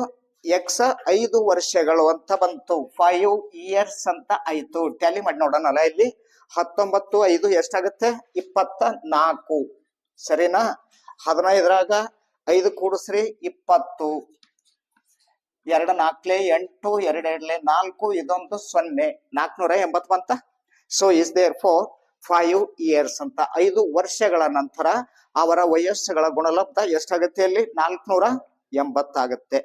x 5 ವರ್ಷಗಳು ಅಂತ ಬಂತು. 5 years ಅಂತ ಆಯ್ತು. Tally ಮಾಡಿ ನೋಡೋಣಲ್ಲ. ಇಲ್ಲಿ 19 5 ಎಷ್ಟಾಗುತ್ತೆ? 24. ಸರಿನಾ? 15ರಾಗ 5 ಕೂಡಿಸ್ರಿ 20. 2 4 8 2 2 4 ಇದೊಂದು 0 480 ಬಂತ. So is therefore 5 years ಅಂತ 5 ವರ್ಷಗಳ ನಂತರ ಅವರ ವಯಸ್ಸುಗಳ ಗುಣಲಬ್ಧ ಎಷ್ಟಾಗುತ್ತೆ? ಅಲ್ಲಿ 480 ಆಗುತ್ತೆ.